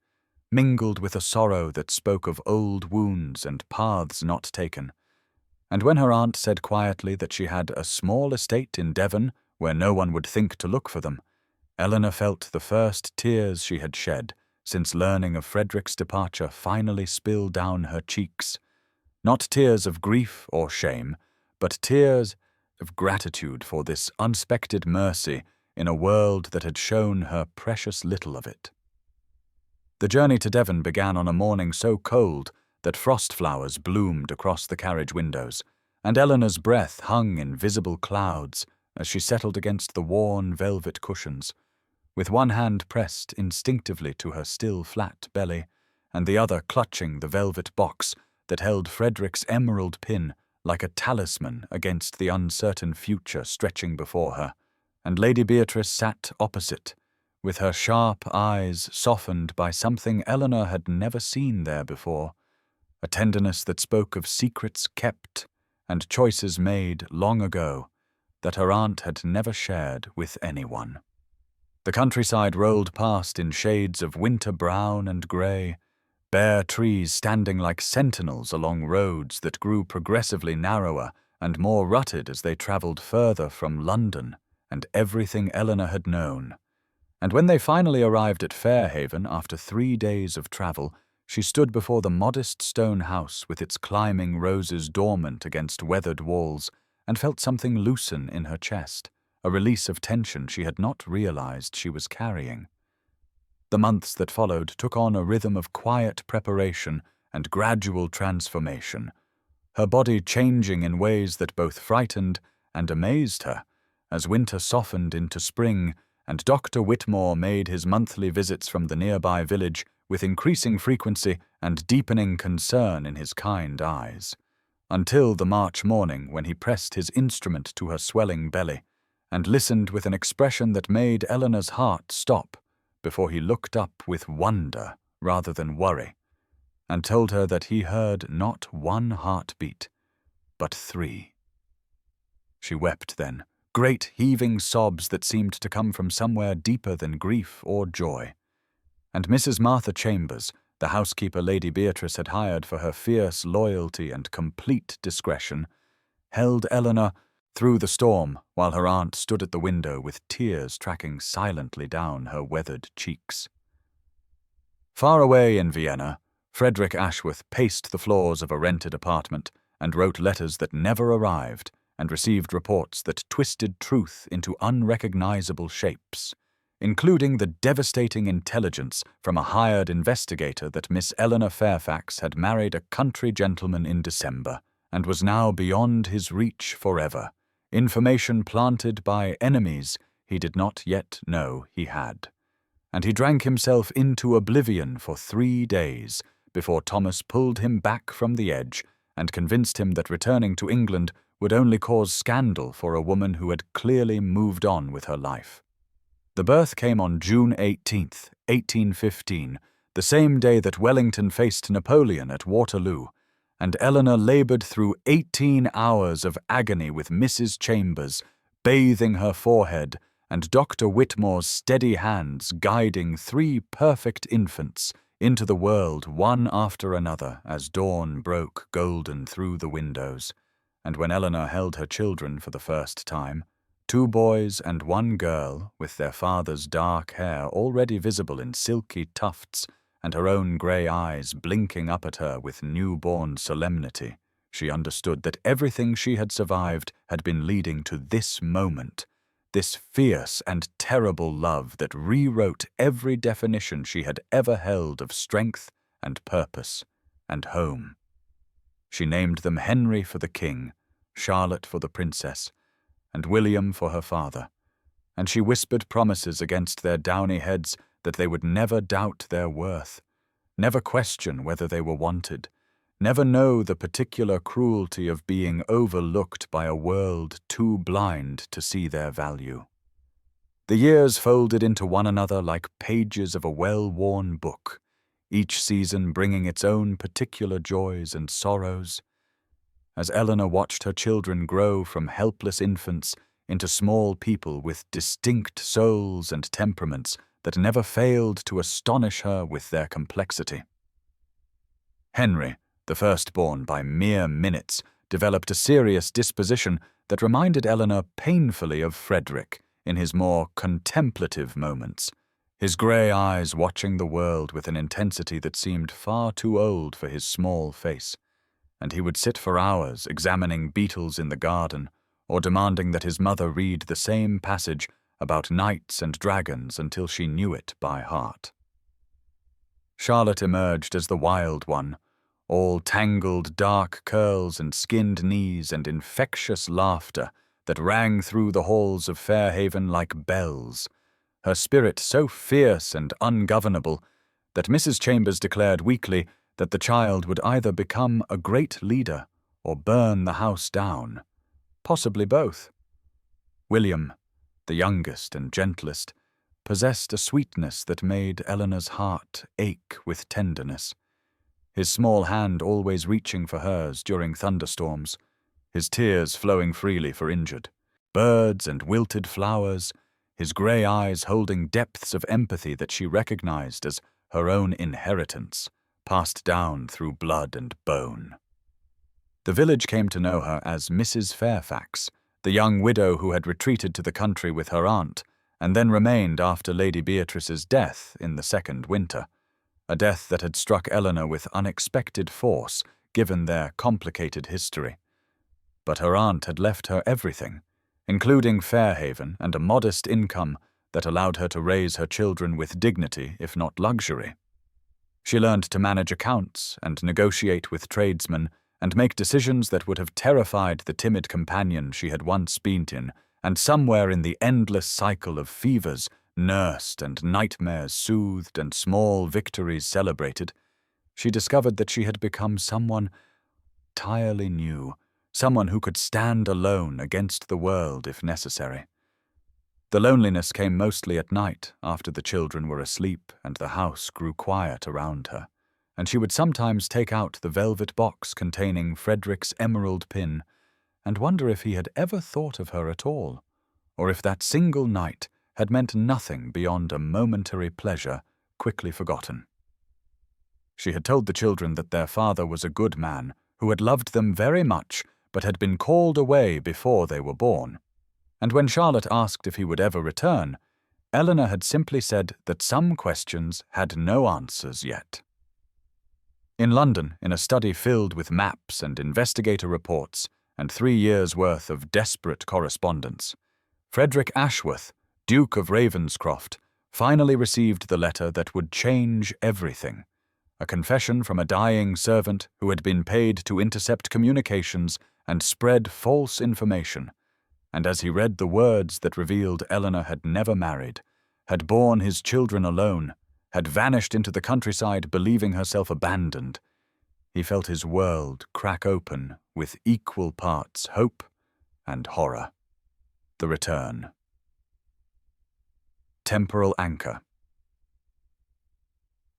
mingled with a sorrow that spoke of old wounds and paths not taken. And when her aunt said quietly that she had a small estate in Devon where no one would think to look for them, Eleanor felt the first tears she had shed since learning of Frederick's departure finally spill down her cheeks, not tears of grief or shame, but tears of gratitude for this unexpected mercy in a world that had shown her precious little of it. The journey to Devon began on a morning so cold that frost flowers bloomed across the carriage windows, and Eleanor's breath hung in visible clouds as she settled against the worn velvet cushions, with one hand pressed instinctively to her still flat belly, and the other clutching the velvet box that held Frederick's emerald pin like a talisman against the uncertain future stretching before her. And Lady Beatrice sat opposite, with her sharp eyes softened by something Eleanor had never seen there before, a tenderness that spoke of secrets kept and choices made long ago that her aunt had never shared with anyone. The countryside rolled past in shades of winter brown and grey, bare trees standing like sentinels along roads that grew progressively narrower and more rutted as they travelled further from London and everything Eleanor had known. And when they finally arrived at Fairhaven after 3 days of travel, she stood before the modest stone house with its climbing roses dormant against weathered walls and felt something loosen in her chest, a release of tension she had not realized she was carrying. The months that followed took on a rhythm of quiet preparation and gradual transformation, her body changing in ways that both frightened and amazed her, as winter softened into spring and Dr. Whitmore made his monthly visits from the nearby village with increasing frequency and deepening concern in his kind eyes, until the March morning when he pressed his instrument to her swelling belly and listened with an expression that made Eleanor's heart stop before he looked up with wonder rather than worry, and told her that he heard not 1 heartbeat, but 3. She wept then, great heaving sobs that seemed to come from somewhere deeper than grief or joy. And Mrs. Martha Chambers, the housekeeper Lady Beatrice had hired for her fierce loyalty and complete discretion, held Eleanor through the storm while her aunt stood at the window with tears tracking silently down her weathered cheeks. Far away in Vienna, Frederick Ashworth paced the floors of a rented apartment and wrote letters that never arrived and received reports that twisted truth into unrecognizable shapes, including the devastating intelligence from a hired investigator that Miss Eleanor Fairfax had married a country gentleman in December and was now beyond his reach forever, information planted by enemies he did not yet know he had. And he drank himself into oblivion for 3 days before Thomas pulled him back from the edge and convinced him that returning to England would only cause scandal for a woman who had clearly moved on with her life. The birth came on June 18, 1815, the same day that Wellington faced Napoleon at Waterloo, and Eleanor labored through 18 hours of agony with Mrs. Chambers bathing her forehead and Dr. Whitmore's steady hands guiding 3 perfect infants into the world one after another as dawn broke golden through the windows. And when Eleanor held her children for the first time, 2 boys and 1 girl, with their father's dark hair already visible in silky tufts and her own grey eyes blinking up at her with newborn solemnity, she understood that everything she had survived had been leading to this moment, this fierce and terrible love that rewrote every definition she had ever held of strength and purpose and home. She named them Henry for the king, Charlotte for the princess, and William for her father, and she whispered promises against their downy heads that they would never doubt their worth, never question whether they were wanted, never know the particular cruelty of being overlooked by a world too blind to see their value. The years folded into one another like pages of a well-worn book, each season bringing its own particular joys and sorrows. As Eleanor watched her children grow from helpless infants into small people with distinct souls and temperaments that never failed to astonish her with their complexity. Henry, the firstborn by mere minutes, developed a serious disposition that reminded Eleanor painfully of Frederick in his more contemplative moments, his grey eyes watching the world with an intensity that seemed far too old for his small face, and he would sit for hours examining beetles in the garden or demanding that his mother read the same passage about knights and dragons until she knew it by heart. Charlotte emerged as the wild one, all tangled dark curls and skinned knees and infectious laughter that rang through the halls of Fairhaven like bells, her spirit so fierce and ungovernable that Mrs. Chambers declared weakly that the child would either become a great leader or burn the house down, possibly both. William, the youngest and gentlest, possessed a sweetness that made Eleanor's heart ache with tenderness, his small hand always reaching for hers during thunderstorms, his tears flowing freely for injured, birds and wilted flowers, his grey eyes holding depths of empathy that she recognized as her own inheritance, passed down through blood and bone. The village came to know her as Mrs. Fairfax, the young widow who had retreated to the country with her aunt, and then remained after Lady Beatrice's death in the second winter, a death that had struck Eleanor with unexpected force, given their complicated history. But her aunt had left her everything, including Fairhaven and a modest income that allowed her to raise her children with dignity, if not luxury. She learned to manage accounts and negotiate with tradesmen and make decisions that would have terrified the timid companion she had once been in, and somewhere in the endless cycle of fevers nursed and nightmares soothed and small victories celebrated, she discovered that she had become someone entirely new, someone who could stand alone against the world if necessary. The loneliness came mostly at night after the children were asleep and the house grew quiet around her, and she would sometimes take out the velvet box containing Frederick's emerald pin and wonder if he had ever thought of her at all, or if that single night had meant nothing beyond a momentary pleasure quickly forgotten. She had told the children that their father was a good man who had loved them very much but had been called away before they were born. And when Charlotte asked if he would ever return, Eleanor had simply said that some questions had no answers yet. In London, in a study filled with maps and investigator reports and 3 years' worth of desperate correspondence, Frederick Ashworth, Duke of Ravenscroft, finally received the letter that would change everything, a confession from a dying servant who had been paid to intercept communications and spread false information. And as he read the words that revealed Eleanor had never married, had borne his children alone, had vanished into the countryside believing herself abandoned, he felt his world crack open with equal parts hope and horror. The return. Temporal anchor.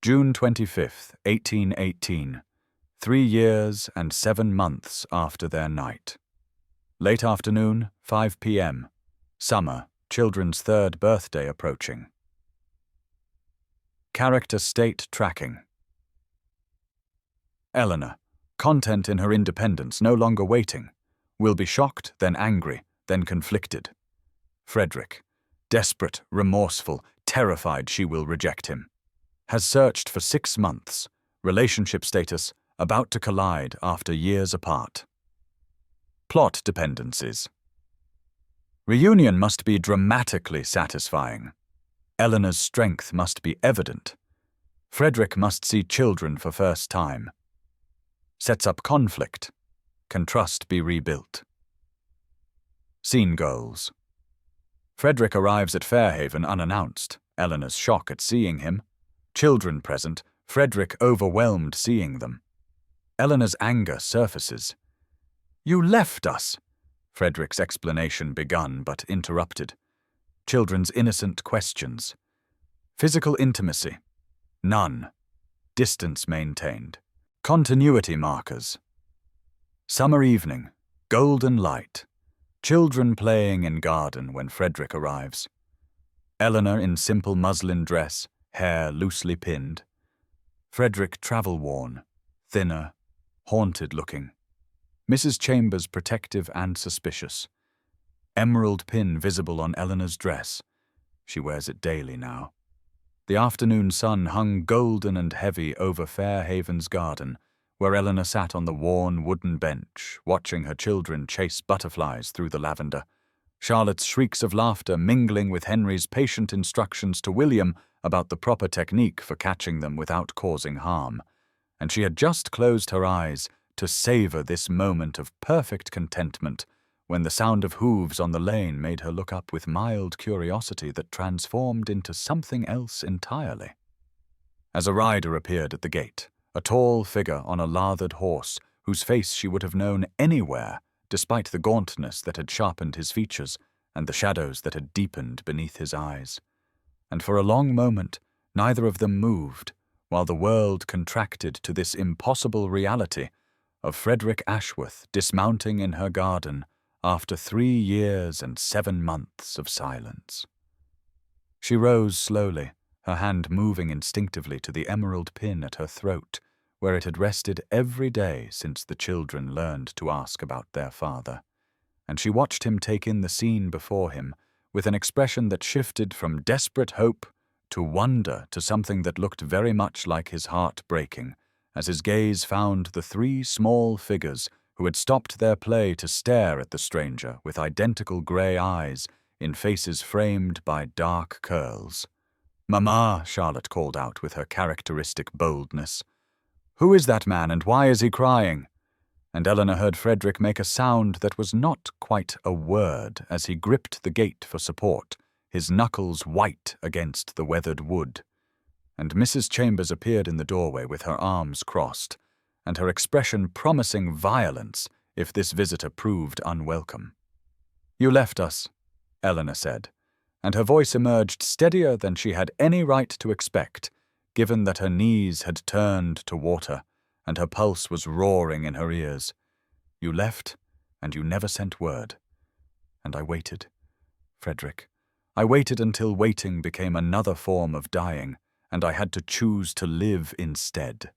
June 25th, 1818, 3 years and 7 months after their night. Late afternoon, 5 p.m. Summer, children's 3rd birthday approaching. Character state tracking. Eleanor, content in her independence, no longer waiting, will be shocked, then angry, then conflicted. Frederick, desperate, remorseful, terrified she will reject him. Has searched for 6 months, relationship status about to collide after years apart. Plot dependencies. Reunion must be dramatically satisfying. Eleanor's strength must be evident. Frederick must see children for first time. Sets up conflict. Can trust be rebuilt? Scene goals. Frederick arrives at Fairhaven unannounced, Eleanor's shock at seeing him. Children present, Frederick overwhelmed seeing them. Eleanor's anger surfaces. "You left us," Frederick's explanation begun but interrupted. Children's innocent questions. Physical intimacy. None. Distance maintained. Continuity markers. Summer evening. Golden light. Children playing in garden when Frederick arrives. Eleanor in simple muslin dress, hair loosely pinned. Frederick travel-worn, thinner, haunted-looking. Mrs. Chambers protective and suspicious. Emerald pin visible on Eleanor's dress. She wears it daily now. The afternoon sun hung golden and heavy over Fairhaven's garden, where Eleanor sat on the worn wooden bench, watching her children chase butterflies through the lavender. Charlotte's shrieks of laughter mingling with Henry's patient instructions to William about the proper technique for catching them without causing harm. And she had just closed her eyes to savor this moment of perfect contentment when the sound of hooves on the lane made her look up with mild curiosity that transformed into something else entirely. As a rider appeared at the gate, a tall figure on a lathered horse whose face she would have known anywhere, despite the gauntness that had sharpened his features and the shadows that had deepened beneath his eyes. And for a long moment, neither of them moved, while the world contracted to this impossible reality of Frederick Ashworth dismounting in her garden after 3 years and 7 months of silence. She rose slowly, her hand moving instinctively to the emerald pin at her throat, where it had rested every day since the children learned to ask about their father. And she watched him take in the scene before him, with an expression that shifted from desperate hope to wonder to something that looked very much like his heart breaking, as his gaze found the 3 small figures who had stopped their play to stare at the stranger with identical grey eyes in faces framed by dark curls. "Mamma," Charlotte called out with her characteristic boldness. "Who is that man, and why is he crying?" And Eleanor heard Frederick make a sound that was not quite a word as he gripped the gate for support, his knuckles white against the weathered wood. And Mrs. Chambers appeared in the doorway with her arms crossed, and her expression promising violence if this visitor proved unwelcome. "You left us," Eleanor said, and her voice emerged steadier than she had any right to expect, given that her knees had turned to water and her pulse was roaring in her ears. "You left, and you never sent word. And I waited. Frederick. I waited until waiting became another form of dying, and I had to choose to live instead."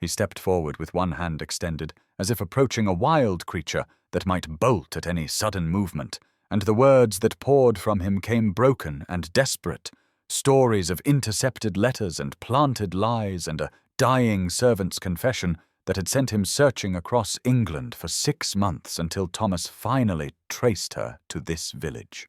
He stepped forward with one hand extended, as if approaching a wild creature that might bolt at any sudden movement, and the words that poured from him came broken and desperate, stories of intercepted letters and planted lies and a dying servant's confession that had sent him searching across England for 6 months until Thomas finally traced her to this village.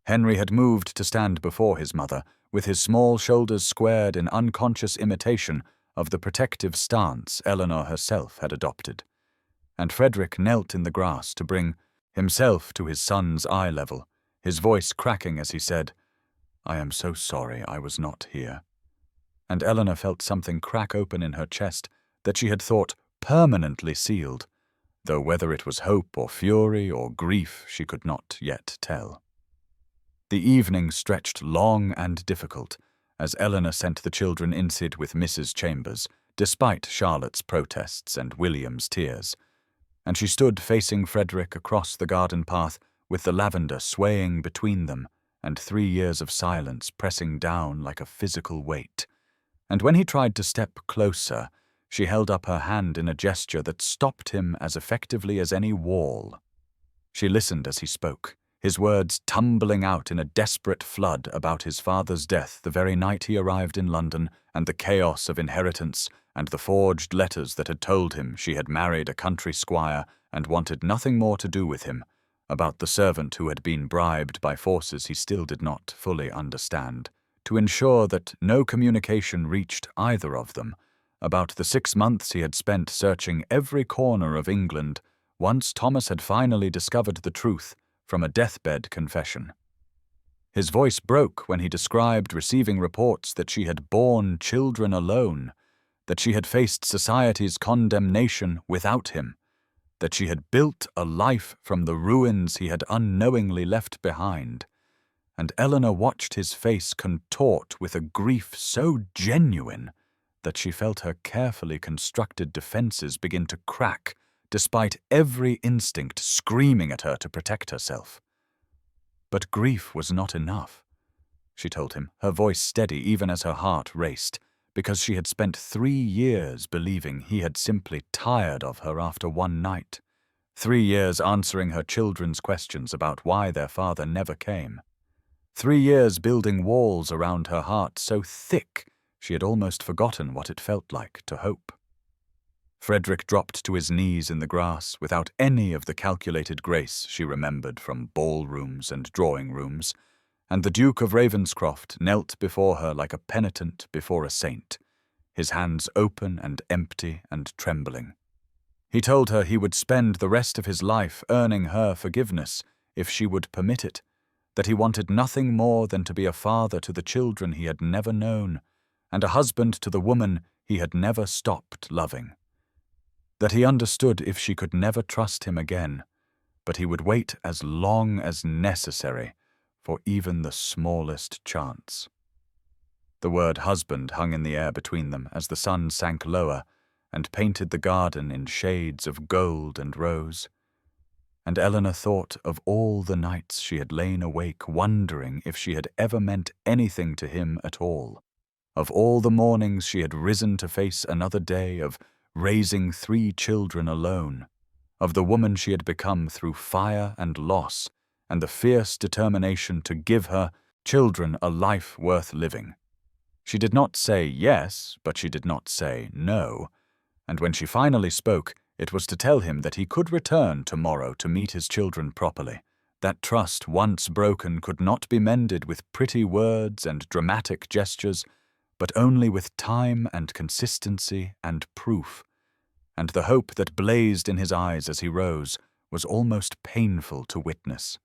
Henry had moved to stand before his mother, with his small shoulders squared in unconscious imitation of the protective stance Eleanor herself had adopted, and Frederick knelt in the grass to bring himself to his son's eye level, his voice cracking as he said, "I am so sorry I was not here." And Eleanor felt something crack open in her chest that she had thought permanently sealed, though whether it was hope or fury or grief she could not yet tell. The evening stretched long and difficult, as Eleanor sent the children inside with Mrs. Chambers, despite Charlotte's protests and William's tears, and she stood facing Frederick across the garden path with the lavender swaying between them and 3 years of silence pressing down like a physical weight. And when he tried to step closer, she held up her hand in a gesture that stopped him as effectively as any wall. She listened as he spoke, his words tumbling out in a desperate flood about his father's death the very night he arrived in London, and the chaos of inheritance, and the forged letters that had told him she had married a country squire and wanted nothing more to do with him, about the servant who had been bribed by forces he still did not fully understand, to ensure that no communication reached either of them, about the 6 months he had spent searching every corner of England, once Thomas had finally discovered the truth from a deathbed confession. His voice broke when he described receiving reports that she had borne children alone, that she had faced society's condemnation without him, that she had built a life from the ruins he had unknowingly left behind, and Eleanor watched his face contort with a grief so genuine that she felt her carefully constructed defenses begin to crack, despite every instinct screaming at her to protect herself. But grief was not enough, she told him, her voice steady even as her heart raced, because she had spent 3 years believing he had simply tired of her after one night, 3 years answering her children's questions about why their father never came, 3 years building walls around her heart so thick she had almost forgotten what it felt like to hope. Frederick dropped to his knees in the grass without any of the calculated grace she remembered from ballrooms and drawing-rooms, and the Duke of Ravenscroft knelt before her like a penitent before a saint, his hands open and empty and trembling. He told her he would spend the rest of his life earning her forgiveness if she would permit it, that he wanted nothing more than to be a father to the children he had never known, and a husband to the woman he had never stopped loving. That he understood if she could never trust him again, but he would wait as long as necessary for even the smallest chance. The word husband hung in the air between them as the sun sank lower and painted the garden in shades of gold and rose. And Eleanor thought of all the nights she had lain awake wondering if she had ever meant anything to him at all, of all the mornings she had risen to face another day of raising 3 children alone, of the woman she had become through fire and loss, and the fierce determination to give her children a life worth living. She did not say yes, but she did not say no, and when she finally spoke, it was to tell him that he could return tomorrow to meet his children properly. That trust once broken could not be mended with pretty words and dramatic gestures, but only with time and consistency and proof, and the hope that blazed in his eyes as he rose was almost painful to witness.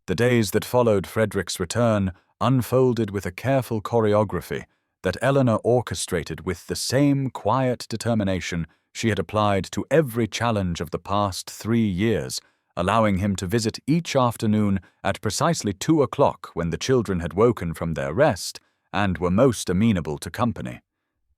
The days that followed Frederick's return unfolded with a careful choreography that Eleanor orchestrated with the same quiet determination she had applied to every challenge of the past 3 years, allowing him to visit each afternoon at precisely 2 o'clock when the children had woken from their rest and were most amenable to company.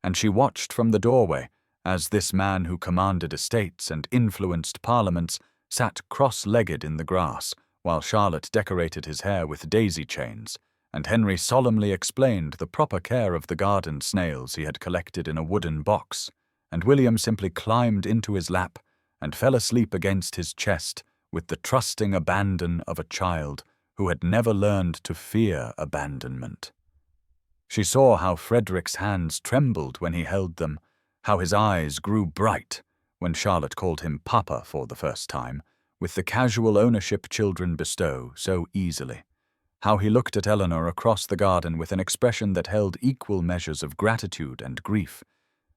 And she watched from the doorway as this man who commanded estates and influenced parliaments sat cross-legged in the grass, while Charlotte decorated his hair with daisy chains, and Henry solemnly explained the proper care of the garden snails he had collected in a wooden box, and William simply climbed into his lap and fell asleep against his chest with the trusting abandon of a child who had never learned to fear abandonment. She saw how Frederick's hands trembled when he held them, how his eyes grew bright when Charlotte called him Papa for the first time, with the casual ownership children bestow so easily, how he looked at Eleanor across the garden with an expression that held equal measures of gratitude and grief,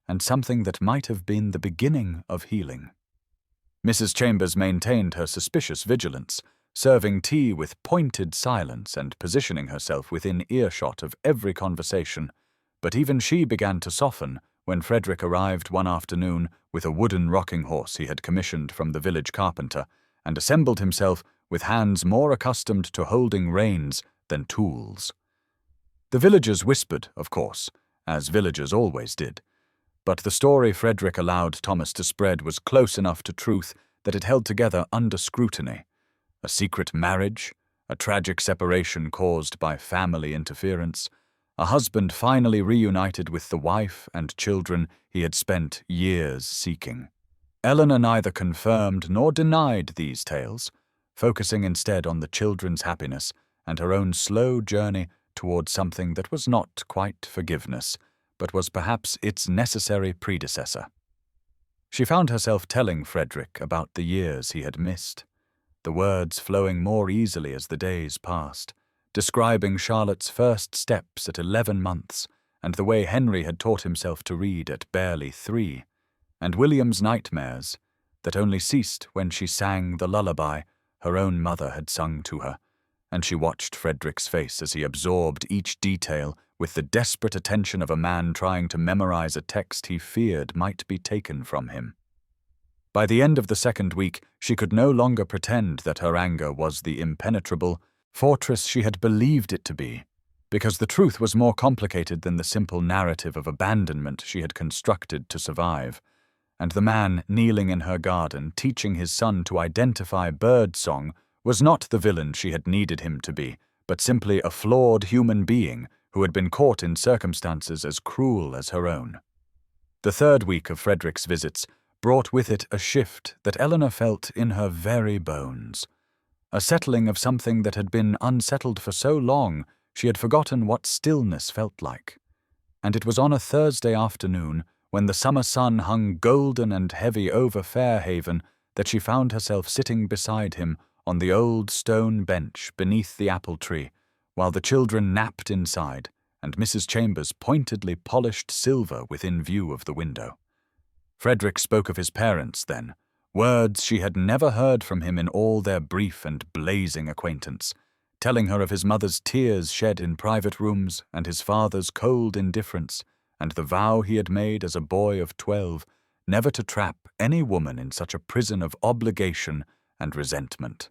and something that might have been the beginning of healing. Mrs. Chambers maintained her suspicious vigilance, serving tea with pointed silence and positioning herself within earshot of every conversation, but even she began to soften when Frederick arrived one afternoon with a wooden rocking horse he had commissioned from the village carpenter, and assembled himself with hands more accustomed to holding reins than tools. The villagers whispered, of course, as villagers always did, but the story Frederick allowed Thomas to spread was close enough to truth that it held together under scrutiny. A secret marriage, a tragic separation caused by family interference, a husband finally reunited with the wife and children he had spent years seeking. Eleanor neither confirmed nor denied these tales, focusing instead on the children's happiness and her own slow journey toward something that was not quite forgiveness, but was perhaps its necessary predecessor. She found herself telling Frederick about the years he had missed, the words flowing more easily as the days passed, describing Charlotte's first steps at 11 months and the way Henry had taught himself to read at barely 3, and William's nightmares that only ceased when she sang the lullaby her own mother had sung to her, and she watched Frederick's face as he absorbed each detail with the desperate attention of a man trying to memorize a text he feared might be taken from him. By the end of the second week, she could no longer pretend that her anger was the impenetrable fortress she had believed it to be, because the truth was more complicated than the simple narrative of abandonment she had constructed to survive, and the man kneeling in her garden teaching his son to identify birdsong was not the villain she had needed him to be, but simply a flawed human being who had been caught in circumstances as cruel as her own. The third week of Frederick's visits brought with it a shift that Eleanor felt in her very bones, a settling of something that had been unsettled for so long she had forgotten what stillness felt like. And it was on a Thursday afternoon, when the summer sun hung golden and heavy over Fairhaven, that she found herself sitting beside him on the old stone bench beneath the apple tree, while the children napped inside, and Mrs. Chambers pointedly polished silver within view of the window. Frederick spoke of his parents then, words she had never heard from him in all their brief and blazing acquaintance, telling her of his mother's tears shed in private rooms and his father's cold indifference, and the vow he had made as a boy of 12 never to trap any woman in such a prison of obligation and resentment.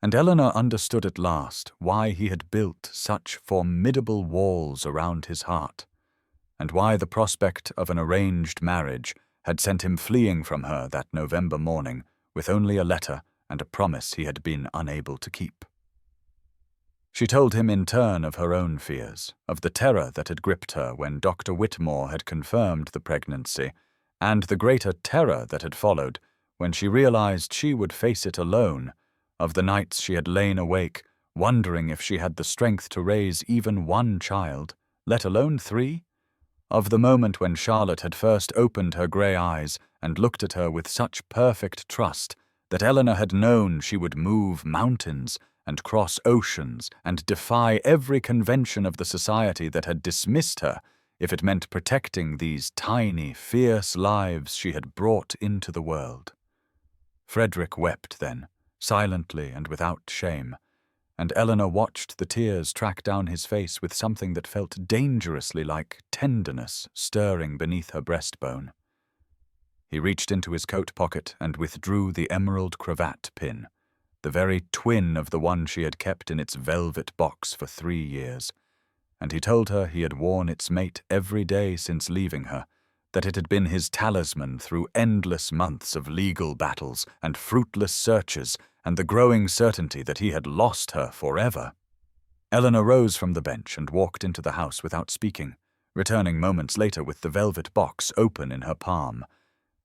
And Eleanor understood at last why he had built such formidable walls around his heart, and why the prospect of an arranged marriage had sent him fleeing from her that November morning with only a letter and a promise he had been unable to keep. She told him in turn of her own fears, of the terror that had gripped her when Dr. Whitmore had confirmed the pregnancy, and the greater terror that had followed when she realized she would face it alone, of the nights she had lain awake, wondering if she had the strength to raise even one child, let alone 3, of the moment when Charlotte had first opened her grey eyes and looked at her with such perfect trust that Eleanor had known she would move mountains and cross oceans and defy every convention of the society that had dismissed her if it meant protecting these tiny, fierce lives she had brought into the world. Frederick wept then, silently and without shame, and Eleanor watched the tears track down his face with something that felt dangerously like tenderness stirring beneath her breastbone. He reached into his coat pocket and withdrew the emerald cravat pin, the very twin of the one she had kept in its velvet box for 3 years, and he told her he had worn its mate every day since leaving her, that it had been his talisman through endless months of legal battles and fruitless searches, and the growing certainty that he had lost her forever. Eleanor rose from the bench and walked into the house without speaking, returning moments later with the velvet box open in her palm,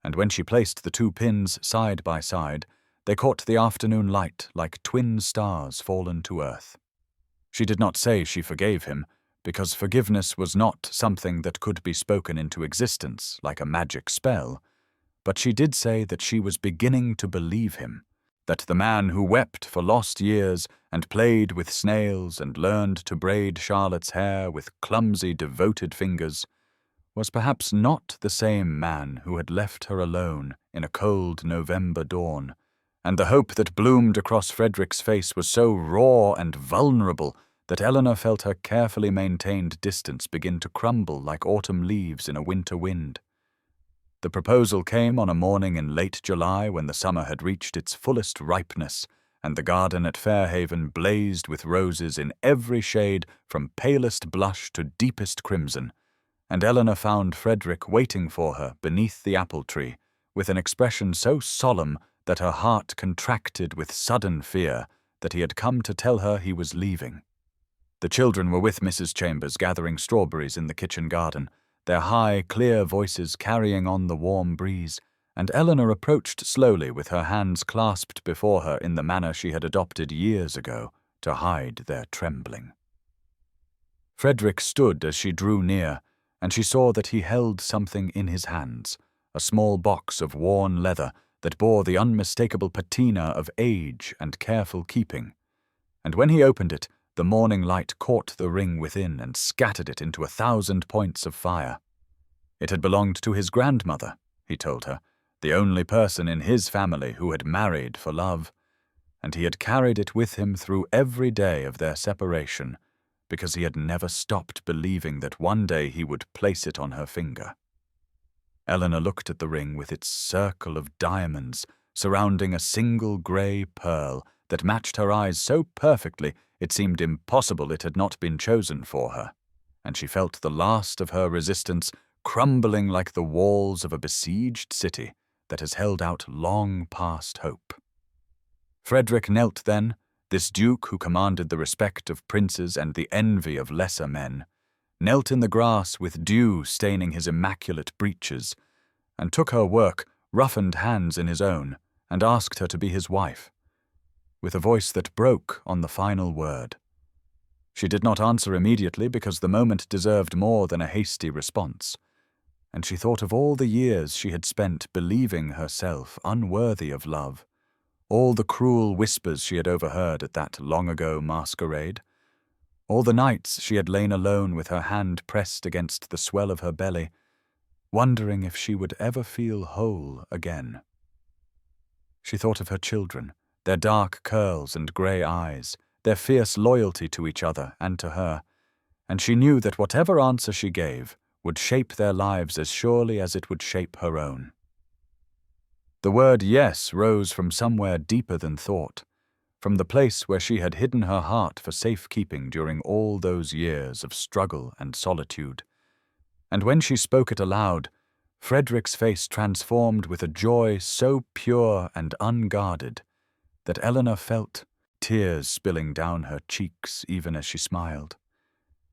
and when she placed the two pins side by side, they caught the afternoon light like twin stars fallen to earth. She did not say she forgave him, because forgiveness was not something that could be spoken into existence like a magic spell, but she did say that she was beginning to believe him, that the man who wept for lost years and played with snails and learned to braid Charlotte's hair with clumsy, devoted fingers was perhaps not the same man who had left her alone in a cold November dawn, and the hope that bloomed across Frederick's face was so raw and vulnerable that Eleanor felt her carefully maintained distance begin to crumble like autumn leaves in a winter wind. The proposal came on a morning in late July when the summer had reached its fullest ripeness, and the garden at Fairhaven blazed with roses in every shade from palest blush to deepest crimson, and Eleanor found Frederick waiting for her beneath the apple tree, with an expression so solemn that her heart contracted with sudden fear that he had come to tell her he was leaving. The children were with Mrs. Chambers gathering strawberries in the kitchen garden, their high, clear voices carrying on the warm breeze, and Eleanor approached slowly with her hands clasped before her in the manner she had adopted years ago to hide their trembling. Frederick stood as she drew near, and she saw that he held something in his hands, a small box of worn leather that bore the unmistakable patina of age and careful keeping. And when he opened it, the morning light caught the ring within and scattered it into 1,000 points of fire. It had belonged to his grandmother, he told her, the only person in his family who had married for love, and he had carried it with him through every day of their separation, because he had never stopped believing that one day he would place it on her finger. Eleanor looked at the ring with its circle of diamonds surrounding a single grey pearl that matched her eyes so perfectly it seemed impossible it had not been chosen for her, and she felt the last of her resistance crumbling like the walls of a besieged city that has held out long past hope. Frederick knelt then, this duke who commanded the respect of princes and the envy of lesser men, knelt in the grass with dew staining his immaculate breeches, and took her roughened hands in his own, and asked her to be his wife, with a voice that broke on the final word. She did not answer immediately because the moment deserved more than a hasty response, and she thought of all the years she had spent believing herself unworthy of love, all the cruel whispers she had overheard at that long-ago masquerade, all the nights she had lain alone with her hand pressed against the swell of her belly, wondering if she would ever feel whole again. She thought of her children, their dark curls and grey eyes, their fierce loyalty to each other and to her, and she knew that whatever answer she gave would shape their lives as surely as it would shape her own. The word yes rose from somewhere deeper than thought, from the place where she had hidden her heart for safekeeping during all those years of struggle and solitude. And when she spoke it aloud, Frederick's face transformed with a joy so pure and unguarded that Eleanor felt tears spilling down her cheeks even as she smiled.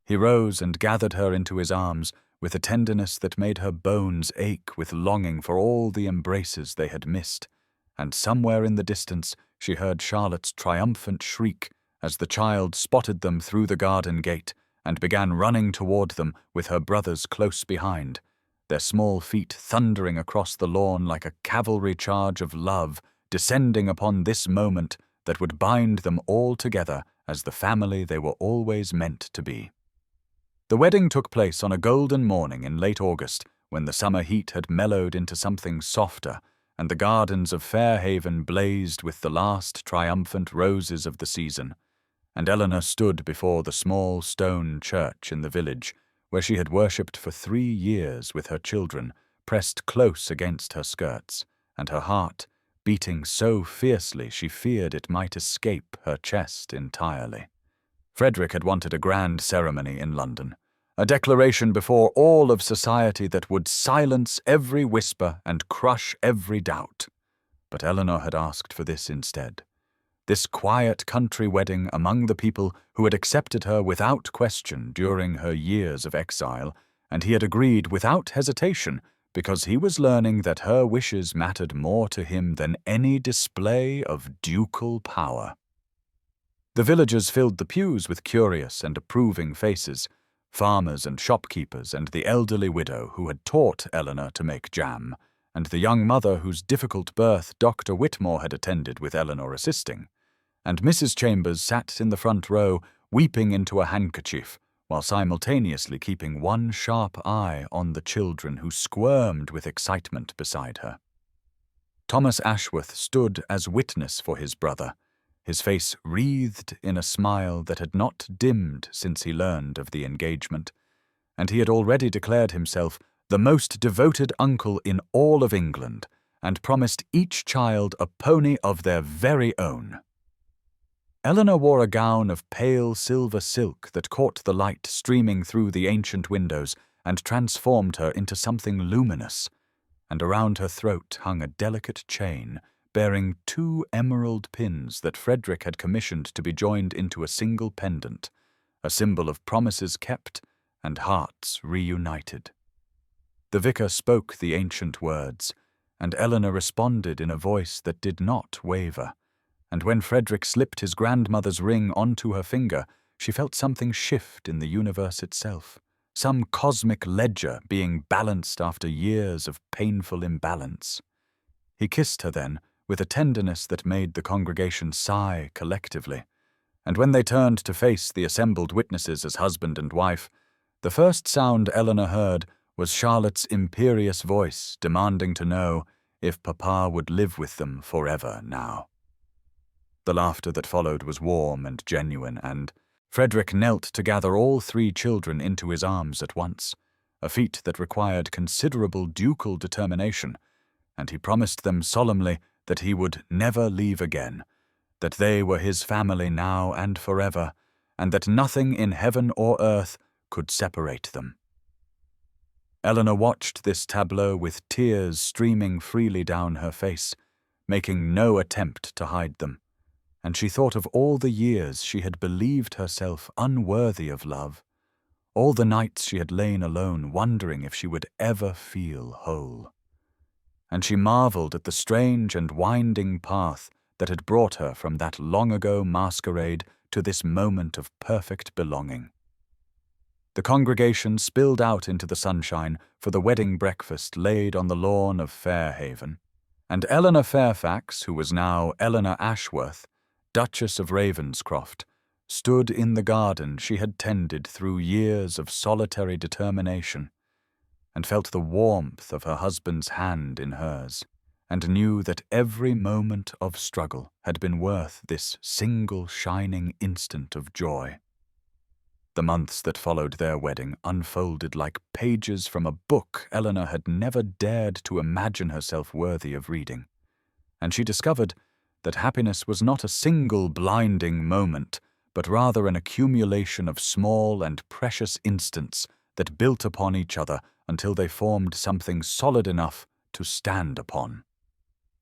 He rose and gathered her into his arms with a tenderness that made her bones ache with longing for all the embraces they had missed, and somewhere in the distance she heard Charlotte's triumphant shriek as the child spotted them through the garden gate and began running toward them with her brothers close behind, their small feet thundering across the lawn like a cavalry charge of love descending upon this moment that would bind them all together as the family they were always meant to be. The wedding took place on a golden morning in late August, when the summer heat had mellowed into something softer, and the gardens of Fairhaven blazed with the last triumphant roses of the season, and Eleanor stood before the small stone church in the village, where she had worshipped for 3 years with her children, pressed close against her skirts, and her heart beating so fiercely she feared it might escape her chest entirely. Frederick had wanted a grand ceremony in London, a declaration before all of society that would silence every whisper and crush every doubt. But Eleanor had asked for this instead, this quiet country wedding among the people who had accepted her without question during her years of exile, and he had agreed without hesitation because he was learning that her wishes mattered more to him than any display of ducal power. The villagers filled the pews with curious and approving faces, farmers and shopkeepers and the elderly widow who had taught Eleanor to make jam, and the young mother whose difficult birth Dr. Whitmore had attended with Eleanor assisting. And Mrs. Chambers sat in the front row, weeping into a handkerchief, while simultaneously keeping one sharp eye on the children who squirmed with excitement beside her. Thomas Ashworth stood as witness for his brother, his face wreathed in a smile that had not dimmed since he learned of the engagement, and he had already declared himself the most devoted uncle in all of England, and promised each child a pony of their very own. Eleanor wore a gown of pale silver silk that caught the light streaming through the ancient windows and transformed her into something luminous, and around her throat hung a delicate chain bearing 2 emerald pins that Frederick had commissioned to be joined into a single pendant, a symbol of promises kept and hearts reunited. The vicar spoke the ancient words, and Eleanor responded in a voice that did not waver. And when Frederick slipped his grandmother's ring onto her finger, she felt something shift in the universe itself, some cosmic ledger being balanced after years of painful imbalance. He kissed her then, with a tenderness that made the congregation sigh collectively, and when they turned to face the assembled witnesses as husband and wife, the first sound Eleanor heard was Charlotte's imperious voice demanding to know if Papa would live with them forever now. The laughter that followed was warm and genuine, and Frederick knelt to gather all 3 children into his arms at once, a feat that required considerable ducal determination, and he promised them solemnly that he would never leave again, that they were his family now and forever, and that nothing in heaven or earth could separate them. Eleanor watched this tableau with tears streaming freely down her face, making no attempt to hide them, and she thought of all the years she had believed herself unworthy of love, all the nights she had lain alone wondering if she would ever feel whole. And she marveled at the strange and winding path that had brought her from that long-ago masquerade to this moment of perfect belonging. The congregation spilled out into the sunshine for the wedding breakfast laid on the lawn of Fairhaven, and Eleanor Fairfax, who was now Eleanor Ashworth, Duchess of Ravenscroft, stood in the garden she had tended through years of solitary determination, and felt the warmth of her husband's hand in hers, and knew that every moment of struggle had been worth this single shining instant of joy. The months that followed their wedding unfolded like pages from a book Eleanor had never dared to imagine herself worthy of reading, and she discovered that happiness was not a single blinding moment, but rather an accumulation of small and precious instants that built upon each other until they formed something solid enough to stand upon.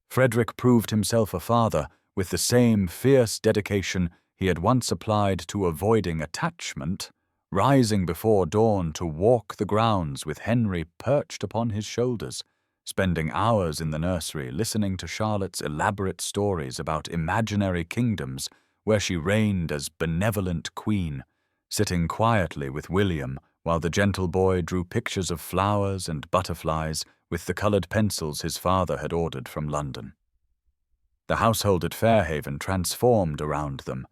Frederick proved himself a father with the same fierce dedication he had once applied to avoiding attachment, rising before dawn to walk the grounds with Henry perched upon his shoulders, spending hours in the nursery listening to Charlotte's elaborate stories about imaginary kingdoms where she reigned as benevolent queen, sitting quietly with William while the gentle boy drew pictures of flowers and butterflies with the colored pencils his father had ordered from London. The household at Fairhaven transformed around them,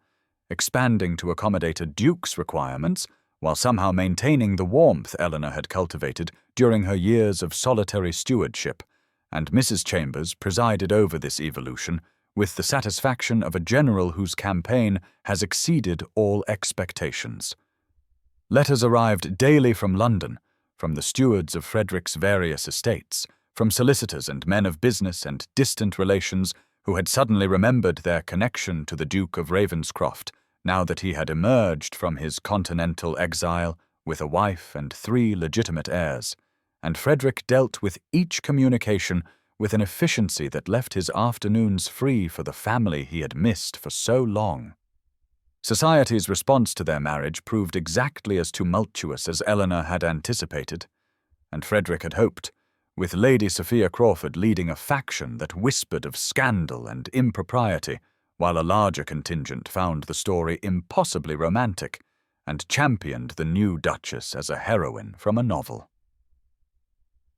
expanding to accommodate a duke's requirements while somehow maintaining the warmth Eleanor had cultivated during her years of solitary stewardship, and Mrs. Chambers presided over this evolution with the satisfaction of a general whose campaign has exceeded all expectations. Letters arrived daily from London, from the stewards of Frederick's various estates, from solicitors and men of business and distant relations who had suddenly remembered their connection to the Duke of Ravenscroft, now that he had emerged from his continental exile with a wife and 3 legitimate heirs, and Frederick dealt with each communication with an efficiency that left his afternoons free for the family he had missed for so long. Society's response to their marriage proved exactly as tumultuous as Eleanor had anticipated, and Frederick had hoped, with Lady Sophia Crawford leading a faction that whispered of scandal and impropriety, while a larger contingent found the story impossibly romantic and championed the new Duchess as a heroine from a novel.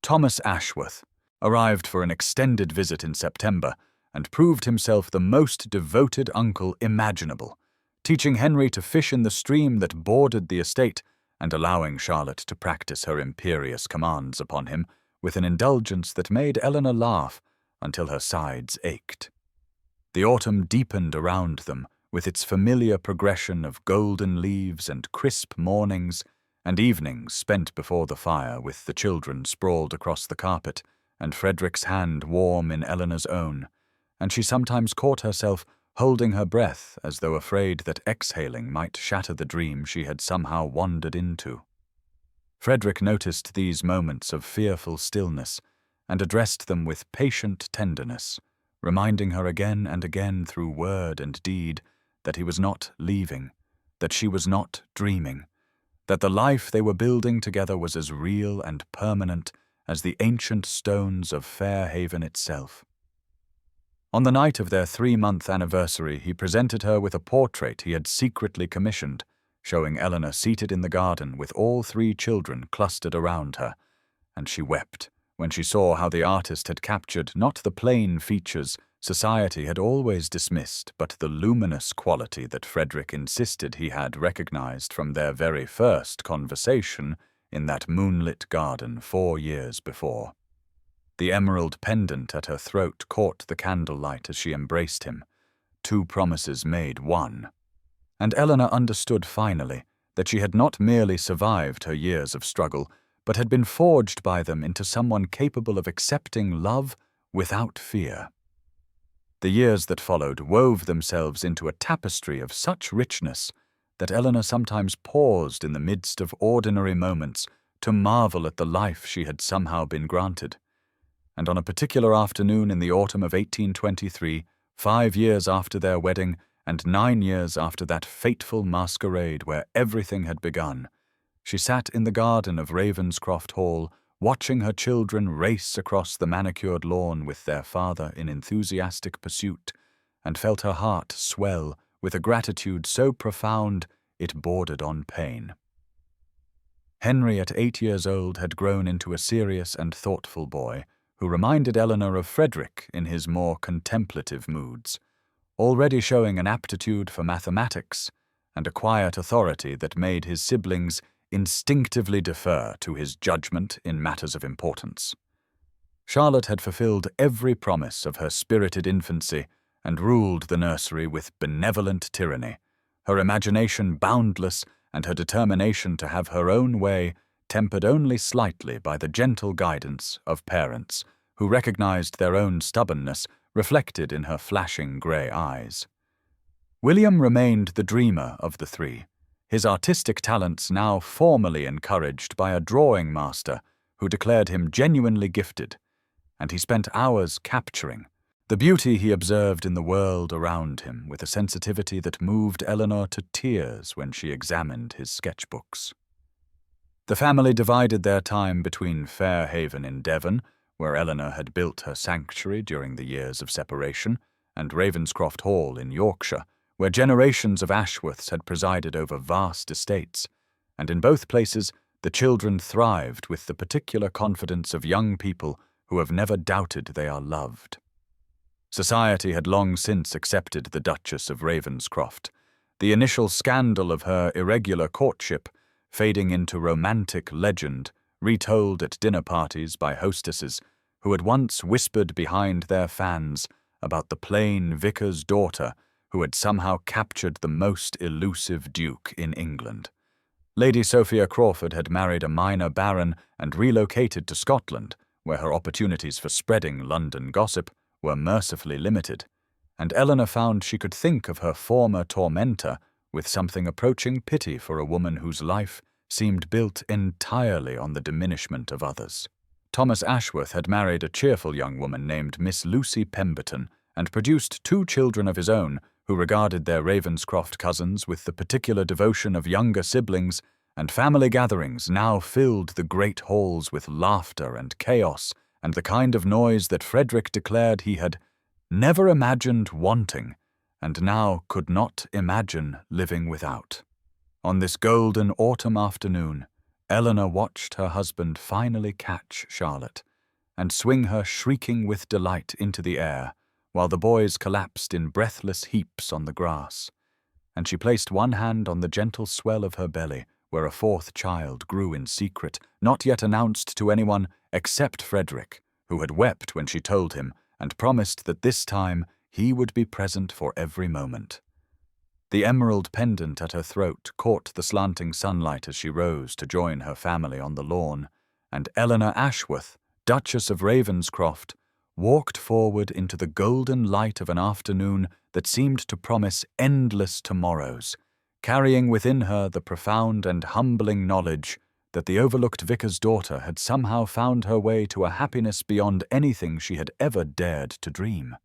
Thomas Ashworth arrived for an extended visit in September and proved himself the most devoted uncle imaginable, teaching Henry to fish in the stream that bordered the estate and allowing Charlotte to practice her imperious commands upon him with an indulgence that made Eleanor laugh until her sides ached. The autumn deepened around them with its familiar progression of golden leaves and crisp mornings and evenings spent before the fire with the children sprawled across the carpet and Frederick's hand warm in Eleanor's own, and she sometimes caught herself holding her breath as though afraid that exhaling might shatter the dream she had somehow wandered into. Frederick noticed these moments of fearful stillness and addressed them with patient tenderness, reminding her again and again through word and deed that he was not leaving, that she was not dreaming, that the life they were building together was as real and permanent as the ancient stones of Fairhaven itself. On the night of their 3-month anniversary, he presented her with a portrait he had secretly commissioned, showing Eleanor seated in the garden with all 3 children clustered around her, and she wept when she saw how the artist had captured not the plain features society had always dismissed, but the luminous quality that Frederick insisted he had recognized from their very first conversation in that moonlit garden 4 years before. The emerald pendant at her throat caught the candlelight as she embraced him, 2 promises made 1. And Eleanor understood finally that she had not merely survived her years of struggle, but had been forged by them into someone capable of accepting love without fear. The years that followed wove themselves into a tapestry of such richness that Eleanor sometimes paused in the midst of ordinary moments to marvel at the life she had somehow been granted. And on a particular afternoon in the autumn of 1823, 5 years after their wedding and 9 years after that fateful masquerade where everything had begun, she sat in the garden of Ravenscroft Hall, watching her children race across the manicured lawn with their father in enthusiastic pursuit, and felt her heart swell with a gratitude so profound it bordered on pain. Henry, at 8 years old, had grown into a serious and thoughtful boy, who reminded Eleanor of Frederick in his more contemplative moods, already showing an aptitude for mathematics and a quiet authority that made his siblings instinctively defer to his judgment in matters of importance. Charlotte had fulfilled every promise of her spirited infancy and ruled the nursery with benevolent tyranny, her imagination boundless and her determination to have her own way tempered only slightly by the gentle guidance of parents who recognized their own stubbornness reflected in her flashing grey eyes. William remained the dreamer of the 3, his artistic talents now formally encouraged by a drawing master who declared him genuinely gifted, and he spent hours capturing the beauty he observed in the world around him with a sensitivity that moved Eleanor to tears when she examined his sketchbooks. The family divided their time between Fairhaven in Devon, where Eleanor had built her sanctuary during the years of separation, and Ravenscroft Hall in Yorkshire, where generations of Ashworths had presided over vast estates, and in both places the children thrived with the particular confidence of young people who have never doubted they are loved. Society had long since accepted the Duchess of Ravenscroft, the initial scandal of her irregular courtship fading into romantic legend retold at dinner parties by hostesses who had once whispered behind their fans about the plain vicar's daughter who had somehow captured the most elusive duke in England. Lady Sophia Crawford had married a minor baron and relocated to Scotland, where her opportunities for spreading London gossip were mercifully limited, and Eleanor found she could think of her former tormentor with something approaching pity for a woman whose life seemed built entirely on the diminishment of others. Thomas Ashworth had married a cheerful young woman named Miss Lucy Pemberton and produced 2 children of his own who regarded their Ravenscroft cousins with the particular devotion of younger siblings, and family gatherings now filled the great halls with laughter and chaos and the kind of noise that Frederick declared he had never imagined wanting, and now could not imagine living without. On this golden autumn afternoon, Eleanor watched her husband finally catch Charlotte and swing her shrieking with delight into the air, while the boys collapsed in breathless heaps on the grass, and she placed one hand on the gentle swell of her belly, where a 4th child grew in secret, not yet announced to anyone except Frederick, who had wept when she told him and promised that this time he would be present for every moment. The emerald pendant at her throat caught the slanting sunlight as she rose to join her family on the lawn, and Eleanor Ashworth, Duchess of Ravenscroft, walked forward into the golden light of an afternoon that seemed to promise endless tomorrows, carrying within her the profound and humbling knowledge that the overlooked vicar's daughter had somehow found her way to a happiness beyond anything she had ever dared to dream.